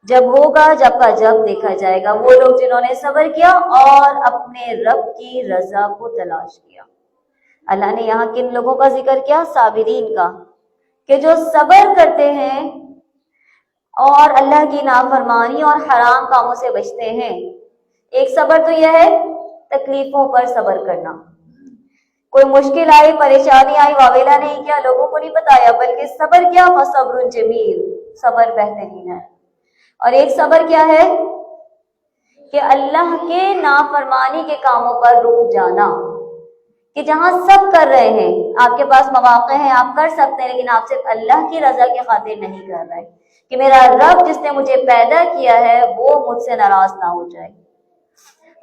جب ہوگا جب کا جب دیکھا جائے گا۔ وہ لوگ جنہوں نے صبر کیا اور اپنے رب کی رضا کو تلاش کیا۔ اللہ نے یہاں کن لوگوں کا ذکر کیا؟ صابرین کا، کہ جو صبر کرتے ہیں اور اللہ کی نافرمانی اور حرام کاموں سے بچتے ہیں۔ ایک صبر تو یہ ہے تکلیفوں پر صبر کرنا، کوئی مشکل آئی، پریشانی آئی، واویلا نہیں کیا، لوگوں کو نہیں بتایا، بلکہ صبر کیا، فصبر جمیل، صبر بہترین ہے۔ اور ایک صبر کیا ہے کہ اللہ کے نافرمانی کے کاموں پر رک جانا، کہ جہاں سب کر رہے ہیں، آپ کے پاس مواقع ہیں، آپ کر سکتے ہیں، لیکن آپ صرف اللہ کی رضا کی خاطر نہیں کر رہے، کہ میرا رب جس نے مجھے پیدا کیا ہے وہ مجھ سے ناراض نہ ہو جائے،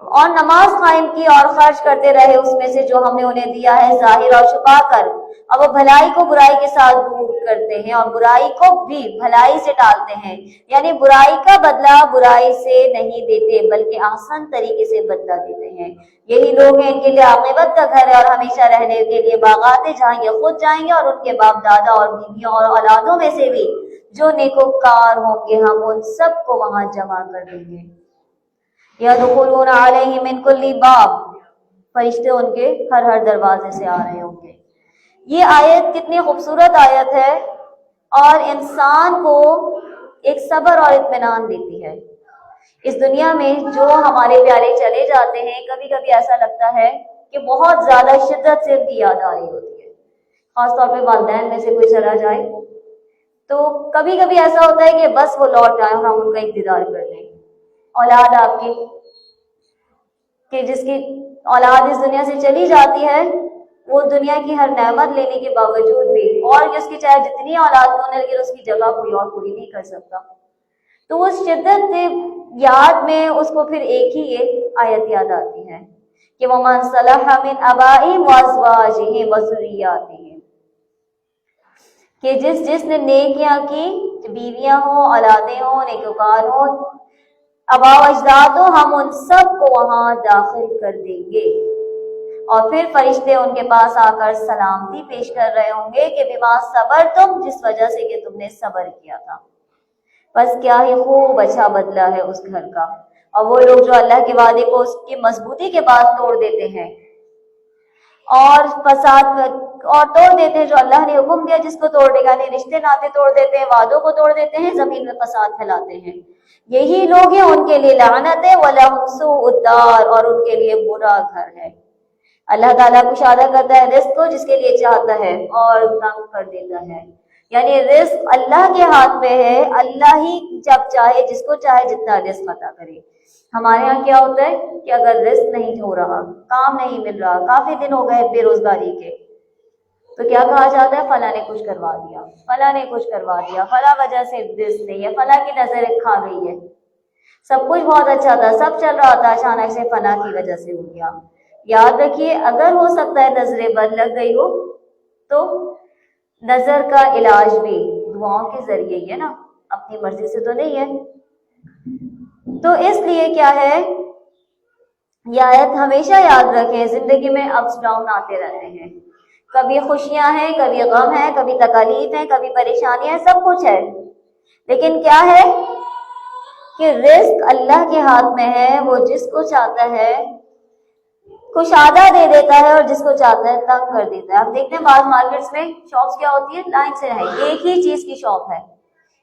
اور نماز قائم کی اور خرچ کرتے رہے اس میں سے جو ہم نے انہیں دیا ہے ظاہر اور چھپا کر، اور وہ بھلائی کو برائی کے ساتھ دور کرتے ہیں اور برائی کو بھی بھلائی سے ٹالتے ہیں، یعنی برائی کا بدلہ برائی سے نہیں دیتے بلکہ آسان طریقے سے بدلہ دیتے ہیں۔ یہی لوگ ہیں، ان کے لیے عاقبت کا گھر ہے اور ہمیشہ رہنے کے لیے باغات ہیں جہاں یہ خود جائیں گے اور ان کے باپ دادا اور بیویوں اور اولادوں میں سے بھی جو نیکوکار ہوں گے ہم ان سب کو وہاں جمع کر دیں گے۔ یدخلون علیہم من کل باب، فرشتے ان کے ہر دروازے سے آ رہے ہوں گے۔ یہ آیت کتنی خوبصورت آیت ہے اور انسان کو ایک صبر اور اطمینان دیتی ہے۔ اس دنیا میں جو ہمارے پیارے چلے جاتے ہیں، کبھی کبھی ایسا لگتا ہے کہ بہت زیادہ شدت سے ان کی یاد آ رہی ہوتی ہے، خاص طور پہ والدین میں سے کوئی چلا جائے تو کبھی کبھی ایسا ہوتا ہے کہ بس وہ لوٹ آئے اور ہم ان کا انتظار کر لیں۔ اولاد آپ کی کہ جس کی اولاد اس دنیا سے چلی جاتی ہے، وہ دنیا کی ہر نعمت لینے کے باوجود بھی، اور اس کی چاہے جتنی اولاد ہونے لیکن اس کی جگہ کوئی اور پوری نہیں کر سکتا، تو اس شدت یاد میں اس کو پھر ایک ہی یہ آیت یاد آتی ہے کہ وَمَنْ صَلَحَ مِنْ آبَائِهِمْ وَأَزْوَاجِهِمْ وَذُرِّيَّاتِهِمْ، کہ جس نے نیکیاں کی، بیویاں ہوں، اولادیں ہوں، نیکوکار ہوں، آبا و اجداد ہو، ہم ان سب کو وہاں داخل کر دیں گے، اور پھر فرشتے ان کے پاس آ کر سلامتی پیش کر رہے ہوں گے کہ بما صبر تم، جس وجہ سے کہ تم نے صبر کیا تھا، بس کیا ہی خوب اچھا بدلہ ہے اس گھر کا۔ اور وہ لوگ جو اللہ کے وعدے کو اس کی مضبوطی کے بعد توڑ دیتے ہیں اور فساد اور توڑ دیتے ہیں، جو اللہ نے حکم دیا جس کو توڑنے کا، نہیں رشتے ناطے توڑ دیتے ہیں، وعدوں کو توڑ دیتے ہیں، زمین میں فساد پھیلاتے ہیں، یہی لوگ ہیں، ان کے لیے لعنت ہے، وَلَهُمْ سُوءُ الدَّارِ، اور ان کے لیے برا گھر ہے۔ اللہ تعالیٰ کشادہ کرتا ہے رزق کو جس کے لیے چاہتا ہے اور تنگ کر دیتا ہے، یعنی رزق اللہ کے ہاتھ میں ہے، اللہ ہی جب چاہے جس کو چاہے جتنا رزق عطا کرے۔ ہمارے ہاں کیا ہوتا ہے کہ اگر رزق نہیں ہو رہا، کام نہیں مل رہا، کافی دن ہو گئے بے روزگاری کے، تو کیا کہا جاتا ہے؟ فلاں نے کچھ کروا دیا، فلاں نے کچھ کروا دیا، فلاں وجہ سے رزق نہیں ہے، فلاں کی نظر کھا گئی ہے، سب کچھ بہت اچھا تھا، سب چل رہا تھا، اچانک سے فلاں کی وجہ سے ہو گیا۔ یاد رکھیے، اگر ہو سکتا ہے نظر بد لگ گئی ہو تو نظر کا علاج بھی دعاؤں کے ذریعے ہی ہے نا، اپنی مرضی سے تو نہیں ہے۔ تو اس لیے کیا ہے، یہ آیت ہمیشہ یاد رکھیں، زندگی میں اپس ڈاؤن آتے رہتے ہیں، کبھی خوشیاں ہیں، کبھی غم ہے، کبھی تکالیف ہیں، کبھی پریشانیاں، سب کچھ ہے، لیکن کیا ہے کہ رزق اللہ کے ہاتھ میں ہے، وہ جس کو چاہتا ہے کشادہ دے دیتا ہے اور جس کو چاہتا ہے تنگ کر دیتا ہے۔ آپ دیکھتے ہیں بعض مارکیٹس میں شاپس کیا ہوتی ہے، لائن سے ہے، ایک ہی چیز کی شاپ ہے،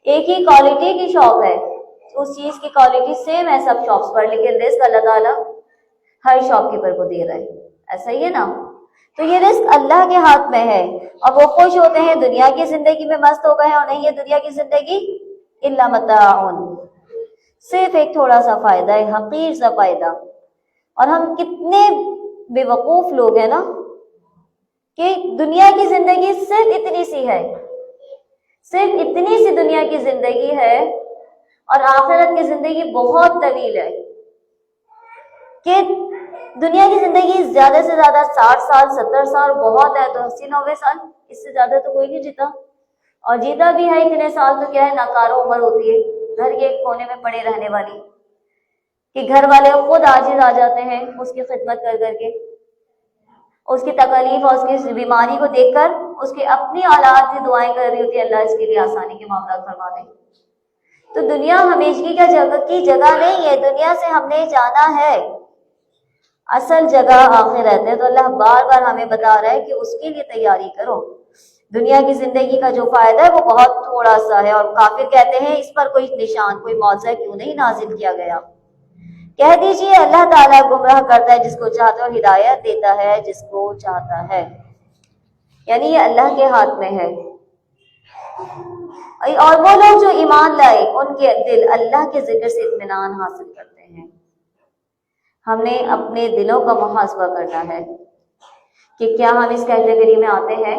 ایک ہی کوالٹی کی شاپ ہے، اس چیز کی کوالٹی سیم ہے سب شاپس پر، لیکن رزق اللہ تعالیٰ ہر شاپ کیپر کو دے رہا ہے، ایسا ہی ہے نا؟ تو یہ رزق اللہ کے ہاتھ میں ہے، اور وہ خوش ہوتے ہیں، دنیا کی زندگی میں مست ہو گئے ہیں، اور نہیں یہ دنیا کی زندگی الا متاع، صرف ایک تھوڑا سا فائدہ ہے، حقیر سا فائدہ۔ اور ہم کتنے بے وقوف لوگ ہیں نا کہ دنیا کی زندگی صرف اتنی سی ہے، صرف اتنی سی دنیا کی زندگی ہے، اور آخرت کی زندگی بہت طویل ہے، کہ دنیا کی زندگی زیادہ سے زیادہ 60 سال 70 سال بہت ہے، تو 80-90 سال، اس سے زیادہ تو کوئی نہیں جیتا، اور جیتا بھی ہے اتنے سال تو کیا ہے، ناکارہ عمر ہوتی ہے، گھر کے ایک کونے میں پڑے رہنے والی، کہ گھر والے خود عاجز آ جاتے ہیں اس کی خدمت کر کر کے، اس کی تکلیف اور اس کی بیماری کو دیکھ کر اس کی اپنی اولاد کی دعائیں کر رہی ہوتی ہے، اللہ اس کے لیے آسانی کے معاملات فرما دے۔ تو دنیا ہمیشگی کا کی جگہ نہیں ہے، دنیا سے ہم نے جانا ہے، اصل جگہ آخرت ہے۔ تو اللہ بار بار ہمیں بتا رہا ہے کہ اس کے لیے تیاری کرو، دنیا کی زندگی کا جو فائدہ ہے وہ بہت تھوڑا سا ہے، اور کافر کہتے ہیں اس پر کوئی نشان، کوئی معجزہ کیوں نہیں نازل کیا گیا؟ کہہ دیجئے اللہ تعالیٰ گمراہ کرتا ہے جس کو چاہتا ہے اور ہدایت دیتا ہے جس کو چاہتا ہے، یعنی یہ اللہ کے ہاتھ میں ہے۔ اور وہ لوگ جو ایمان لائے ان کے دل اللہ کے ذکر سے اطمینان حاصل کرتے ہیں، ہم نے اپنے دلوں کا محاسبہ کرنا ہے کہ کیا ہم اس کیٹیگری میں آتے ہیں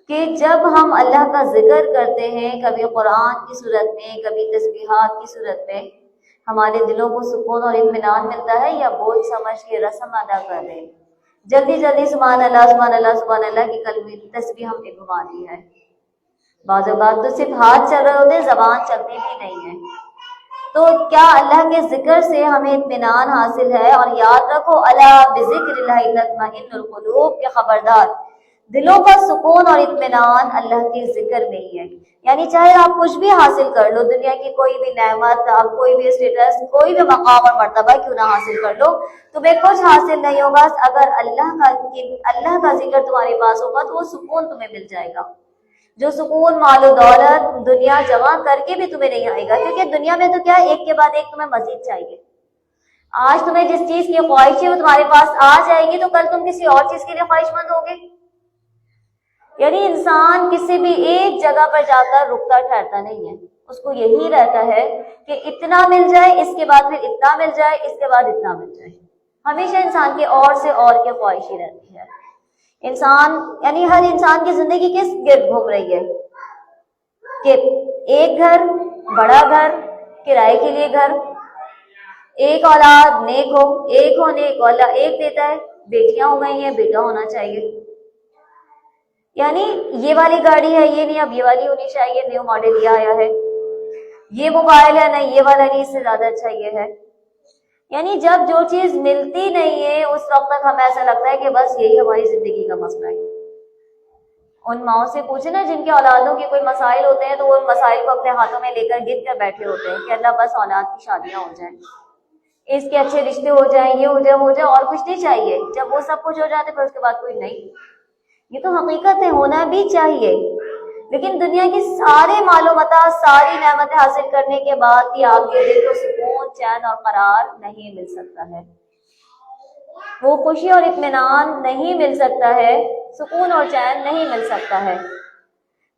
کہ جب ہم اللہ کا ذکر کرتے ہیں، کبھی قرآن کی صورت میں، کبھی تسبیحات کی صورت میں، ہمارے دلوں کو سکون اور اطمینان ملتا ہے، یا بوجھ سمجھ کے رسم ادا کر رہے ہیں؟ جلدی جلدی سبحان اللہ سبحان اللہ سبحان اللہ کی کلمے تسبیح ہم نے گھما دی ہے۔ بعض اوقات تو صرف ہاتھ چل رہے ہوتے، زبان چلتی بھی نہیں ہے۔ تو کیا اللہ کے ذکر سے ہمیں اطمینان حاصل ہے؟ اور یاد رکھو الا بذکر اللہ تطمئن القلوب، کہ خبردار دلوں کا سکون اور اطمینان اللہ کے ذکر میں ہی ہے۔ یعنی چاہے آپ کچھ بھی حاصل کر لو، دنیا کی کوئی بھی نعمت، آپ کوئی بھی اسٹیٹس، کوئی بھی مقام اور مرتبہ کیوں نہ حاصل کر لو، تمہیں کچھ حاصل نہیں ہوگا اگر اللہ کا ذکر تمہارے پاس ہوگا تو وہ سکون تمہیں مل جائے گا، جو سکون مال و دولت دنیا جمع کر کے بھی تمہیں نہیں آئے گا، کیونکہ دنیا میں تو کیا ہے، ایک کے بعد ایک تمہیں مزید چاہیے۔ آج تمہیں جس چیز کی خواہش ہے وہ تمہارے پاس آ جائے گی تو کل تم کسی اور چیز کے لیے خواہش مند ہوگے۔ یعنی انسان کسی بھی ایک جگہ پر جا کر رکتا ٹھہرتا نہیں ہے، اس کو یہی رہتا ہے کہ اتنا مل جائے، اس کے بعد پھر اتنا مل جائے، اس کے بعد اتنا مل جائے۔ ہمیشہ انسان کے اور سے اور کی خواہش ہی رہتی ہے۔ انسان یعنی ہر انسان کی زندگی کس گرد گھوم رہی ہے کہ ایک گھر، بڑا گھر، کرائے کے لیے گھر، ایک اولاد نیک ہو، ایک ہو نیک، اللہ ایک دیتا ہے، بیٹیاں ہو گئی ہیں، بیٹا ہونا چاہیے۔ یعنی یہ والی گاڑی ہے، یہ نہیں، اب یہ والی ہونی چاہیے، نیو ماڈل یہ آیا ہے، یہ موبائل ہے، نہیں یہ والا نہیں، اس سے زیادہ اچھا یہ ہے۔ یعنی جب جو چیز ملتی نہیں ہے اس وقت تک ہمیں ایسا لگتا ہے کہ بس یہی ہماری زندگی کا مسئلہ ہے۔ ان ماؤں سے پوچھے نا جن کے اولادوں کے کوئی مسائل ہوتے ہیں تو وہ ان مسائل کو اپنے ہاتھوں میں لے کر گن کر بیٹھے ہوتے ہیں کہ اللہ بس اولاد کی شادیاں ہو جائیں، اس کے اچھے رشتے ہو جائیں، یہ ہو جائے وہ ہو جائے، اور کچھ نہیں چاہیے۔ جب وہ سب کچھ ہو جاتے پھر اس کے بعد کوئی نہیں۔ یہ تو حقیقت ہے، ہونا بھی چاہیے، لیکن دنیا کی سارے مال و متاع، ساری نعمتیں حاصل کرنے کے بعد بھی آپ کے دل کو سکون، چین اور قرار نہیں مل سکتا ہے، وہ خوشی اور اطمینان نہیں مل سکتا ہے، سکون اور چین نہیں مل سکتا ہے۔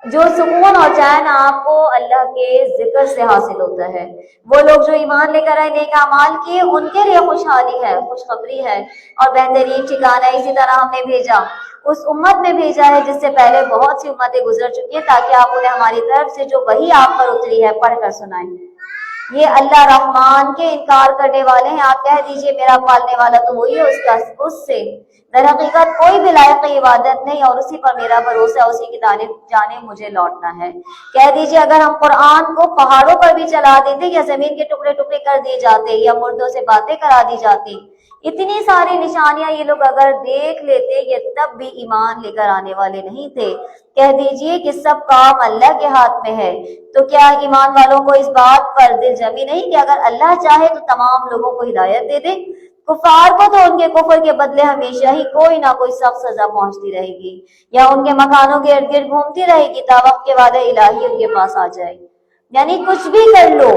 جو سکون اور چین آپ کو اللہ کے ذکر سے حاصل ہوتا ہے، وہ لوگ جو ایمان لے کر آئے، نیک اعمال کیے، ان کے لیے خوشحالی ہے، خوشخبری ہے اور بہترین ٹھکانہ۔ اسی طرح ہم نے بھیجا اس امت میں بھیجا ہے جس سے پہلے بہت سی امتیں گزر چکی ہیں، تاکہ آپ انہیں ہماری طرف سے جو وحی آپ پر اتری ہے پڑھ کر سنائیں۔ یہ اللہ رحمان کے انکار کرنے والے ہیں، آپ کہہ دیجئے میرا پالنے والا تو وہی ہے، اس سے در حقیقت کوئی بھی لائق عبادت نہیں، اور اسی پر میرا بھروسہ ہے، اسی کی جانب مجھے لوٹنا ہے۔ کہہ دیجئے اگر ہم قرآن کو پہاڑوں پر بھی چلا دیتے، یا زمین کے ٹکڑے ٹکڑے کر دیے جاتے، یا مردوں سے باتیں کرا دی جاتی، اتنی ساری نشانیاں یہ لوگ اگر دیکھ لیتے، یہ تب بھی ایمان لے کر آنے والے نہیں تھے۔ کہہ دیجئے کہ سب کام اللہ کے ہاتھ میں ہے، تو کیا ایمان والوں کو اس بات پر دل جمی نہیں کہ اگر اللہ چاہے تو تمام لوگوں کو ہدایت دے دے؟ کفار کو تو ان کے کفر کے بدلے ہمیشہ ہی کوئی نہ کوئی سخت سزا پہنچتی رہے گی، یا ان کے مکانوں کے ارد گرد گھومتی رہے گی تا وقت کے وعدہ الہی ان کے پاس آ جائے۔ یعنی کچھ بھی کر لو،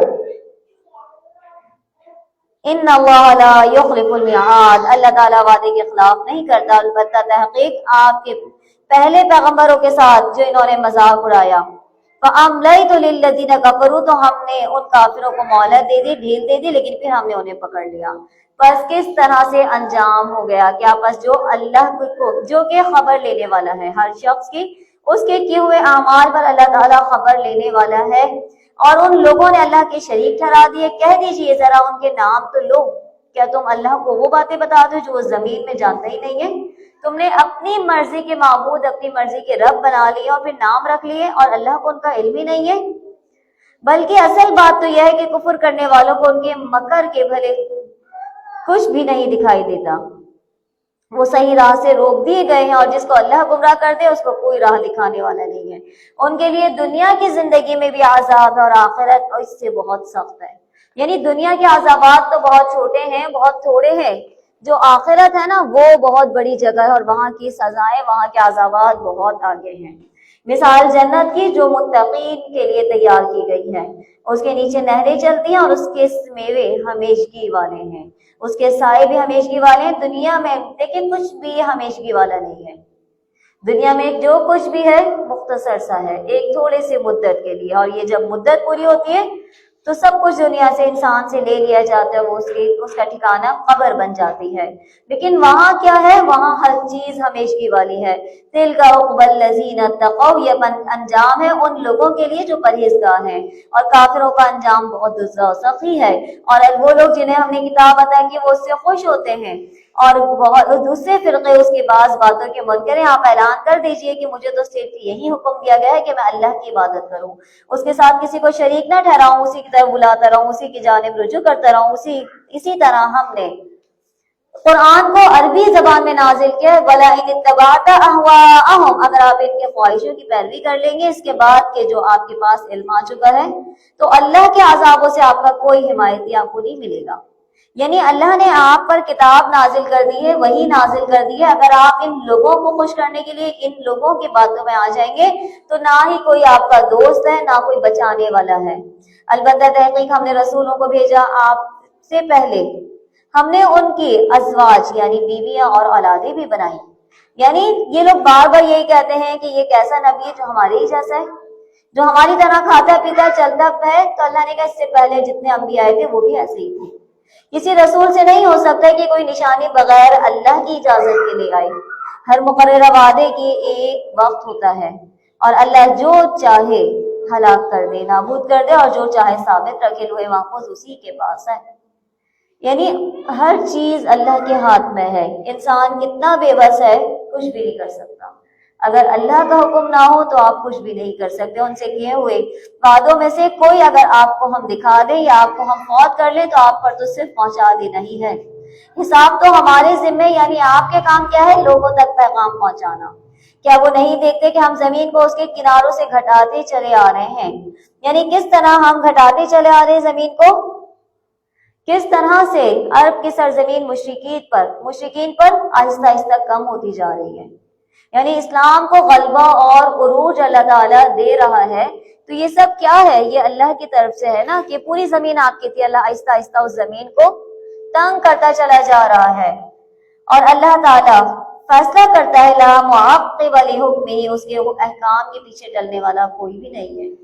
ان اللہ لا یخلف المیعاد، اللہ تعالیٰ وعدے کے خلاف نہیں کرتا، البتہ تحقیق آپ کے پہلے پیغمبروں کے ساتھ جو انہوں نے مذاق اڑایا، فَأَمْلَيْتُ لِلَّذِينَ كَفَرُوا، تو ہم نے ان کافروں کو مہلت دے دی، ڈھیل دے دی، لیکن پھر ہم نے انہیں پکڑ لیا۔ پس کس طرح سے انجام ہو گیا؟ کیا پس جو اللہ کو، جو کہ خبر لینے والا ہے ہر شخص کی، اس کے کیے ہوئے اعمال پر اللہ تعالیٰ خبر لینے والا ہے، اور ان لوگوں نے اللہ کے شریک ٹھہرا دیے۔ کہہ دیجئے ذرا ان کے نام تو لو، کیا تم اللہ کو وہ باتیں بتاتے ہو جو وہ زمین میں جانتا ہی نہیں ہے؟ تم نے اپنی مرضی کے معبود، اپنی مرضی کے رب بنا لیے اور پھر نام رکھ لیے، اور اللہ کو ان کا علم ہی نہیں ہے۔ بلکہ اصل بات تو یہ ہے کہ کفر کرنے والوں کو ان کے مکر کے بھلے کچھ بھی نہیں دکھائی دیتا، وہ صحیح راہ سے روک دیے گئے ہیں، اور جس کو اللہ گمراہ کر دے اس کو کوئی راہ دکھانے والا نہیں ہے۔ ان کے لیے دنیا کی زندگی میں بھی عذاب ہے، اور آخرت اس سے بہت سخت ہے۔ یعنی دنیا کے عذابات تو بہت چھوٹے ہیں، بہت تھوڑے ہیں، جو آخرت ہے نا وہ بہت بڑی جگہ ہے، اور وہاں کی سزائیں، وہاں کے عذابات بہت آگے ہیں۔ مثال جنت کی جو متقین کے لیے تیار کی گئی ہے، اس کے نیچے نہریں چلتی ہیں، اور اس کے میوے ہمیشگی والے ہیں، اس کے سائے بھی ہمیشگی والے ہیں۔ دنیا میں لیکن کچھ بھی ہمیشگی والا نہیں ہے۔ دنیا میں جو کچھ بھی ہے مختصر سا ہے، ایک تھوڑے سے مدت کے لیے، اور یہ جب مدت پوری ہوتی ہے تو سب کچھ دنیا سے انسان سے لے لیا جاتا ہے، وہ اس کا ٹھکانہ قبر بن جاتی ہے۔ لیکن وہاں کیا ہے؟ وہاں ہر چیز ہمیشگی والی ہے۔ تِلْکَ عُقْبَى الَّذِينَ اتَّقَوْا، یہ انجام ہے ان لوگوں کے لیے جو پرہیزگار ہیں، اور کافروں کا انجام بہت دزا و سخی ہے۔ اور وہ لوگ جنہیں ہم نے کتاب عطا کی وہ اس سے خوش ہوتے ہیں، اور بہت دوسرے فرقے اس کے بعض باتوں کے منکر ہیں۔ آپ اعلان کر دیجئے کہ مجھے تو صرف یہی حکم دیا گیا ہے کہ میں اللہ کی عبادت کروں، اس کے ساتھ کسی کو شریک نہ ٹھہراؤں، اسی کی طرف بلاتا رہوں، اسی کی جانب رجوع کرتا رہوں۔ اسی طرح ہم نے قرآن کو عربی زبان میں نازل کیا ہے۔ وَلَئِنِ اتَّبَعْتَ أَهْوَاءَهُمْ، اگر آپ ان کے خواہشوں کی پیروی کر لیں گے اس کے بعد کہ جو آپ کے پاس علم آ چکا ہے، تو اللہ کے عذابوں سے آپ کا کوئی حمایتی آپ کو نہیں ملے گا۔ یعنی اللہ نے آپ پر کتاب نازل کر دی ہے، وہی نازل کر دی ہے، اگر آپ ان لوگوں کو خوش کرنے کے لیے ان لوگوں کی باتوں میں آ جائیں گے تو نہ ہی کوئی آپ کا دوست ہے، نہ کوئی بچانے والا ہے۔ البتہ تحقیق ہم نے رسولوں کو بھیجا آپ سے پہلے، ہم نے ان کی ازواج یعنی بیویاں اور اولادیں بھی بنائی۔ یعنی یہ لوگ بار بار یہی کہتے ہیں کہ یہ کیسا نبی ہے جو ہمارے ہی جیسا ہے، جو ہماری طرح کھاتا پیتا چلتا ہے۔ تو اللہ نے کہا اس سے پہلے جتنے انبیاء آئے تھے وہ بھی ایسے ہی تھے۔ کسی رسول سے نہیں ہو سکتا کہ کوئی نشانی بغیر اللہ کی اجازت کے لے آئے۔ ہر مقررہ وعدے کی ایک وقت ہوتا ہے، اور اللہ جو چاہے ہلاک کر دے، نابود کر دے، اور جو چاہے ثابت رکھے لوہے محفوظ اسی کے پاس ہے۔ یعنی ہر چیز اللہ کے ہاتھ میں ہے۔ انسان کتنا بے بس ہے، کچھ بھی نہیں کر سکتا۔ اگر اللہ کا حکم نہ ہو تو آپ کچھ بھی نہیں کر سکتے۔ ان سے کیے ہوئے وعدوں میں سے کوئی اگر آپ کو ہم دکھا دیں یا آپ کو ہم فوت کر لیں تو آپ پر تو صرف پہنچا دینا ہی ہے۔ حساب تو ہمارے ذمہ، یعنی آپ کے کام کیا ہے؟ لوگوں تک پیغام پہنچانا۔ کیا وہ نہیں دیکھتے کہ ہم زمین کو اس کے کناروں سے گھٹاتے چلے آ رہے ہیں؟ یعنی کس طرح ہم گھٹاتے چلے آ رہے ہیں زمین کو، کس طرح سے عرب کی سرزمین مشرکین پر آہستہ آہستہ کم ہوتی جا رہی ہے۔ یعنی اسلام کو غلبہ اور عروج اللہ تعالیٰ دے رہا ہے، تو یہ سب کیا ہے؟ یہ اللہ کی طرف سے ہے نا، کہ پوری زمین آپ کی تھی، اللہ آہستہ آہستہ اس زمین کو تنگ کرتا چلا جا رہا ہے۔ اور اللہ تعالیٰ فیصلہ کرتا ہے، لا معقب لحکمہ، اس کے احکام کے پیچھے ٹلنے والا کوئی بھی نہیں ہے،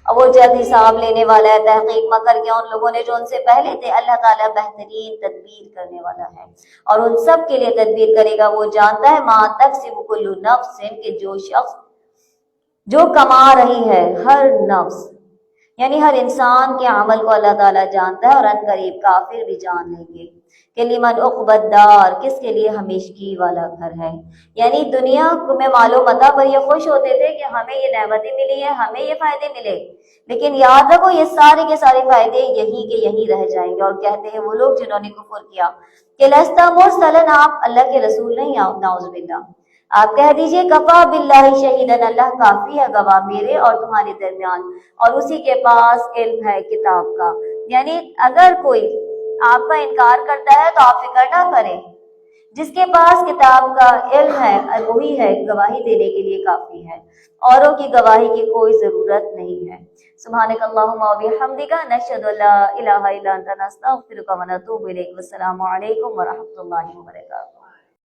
اور وہ جلد حساب لینے والا ہے۔ تحقیق مکر کیا ان لوگوں نے جو ان سے پہلے تھے، اللہ تعالیٰ بہترین تدبیر کرنے والا ہے، اور ان سب کے لیے تدبیر کرے گا۔ وہ جانتا ہے ما تکسب کل نفس، کہ جو شخص جو کما رہی ہے ہر نفس، یعنی ہر انسان کے عمل کو اللہ تعالیٰ جانتا ہے، اور ان قریب کافر بھی جان لیں گے کہ لمن عقبی الدار، کس کے لیے ہمیشگی والا گھر ہے۔ یعنی دنیا میں مال و متاع پر یہ خوش ہوتے تھے کہ ہمیں یہ نعمتیں ملی ہیں، ہمیں یہ فائدے ملے، لیکن یاد رکھو یہ سارے کے سارے فائدے یہی کے یہی رہ جائیں گے۔ اور کہتے ہیں وہ لوگ جنہوں نے کفر کیا کہ لست مرسلا، آپ اللہ کے رسول نہیں، نعوذ باللہ۔ آپ کہہ دیجئے کفا باللہ شہیدن، اللہ کافی ہے گواہ میرے اور تمہارے درمیان، اور اسی کے پاس علم ہے کتاب کا۔ یعنی اگر کوئی آپ کا انکار کرتا ہے تو آپ فکر نہ کریں، جس کے پاس کتاب کا علم ہے وہی ہے گواہی دینے کے لیے کافی ہے، اوروں کی گواہی کی کوئی ضرورت نہیں ہے۔ سبحانک اللہم و بحمدک، نشہد ان لا الہ الا انت، نستغفرک و نتوب الیک۔ والسلام علیکم ورحمۃ اللہ وبرکاتہ۔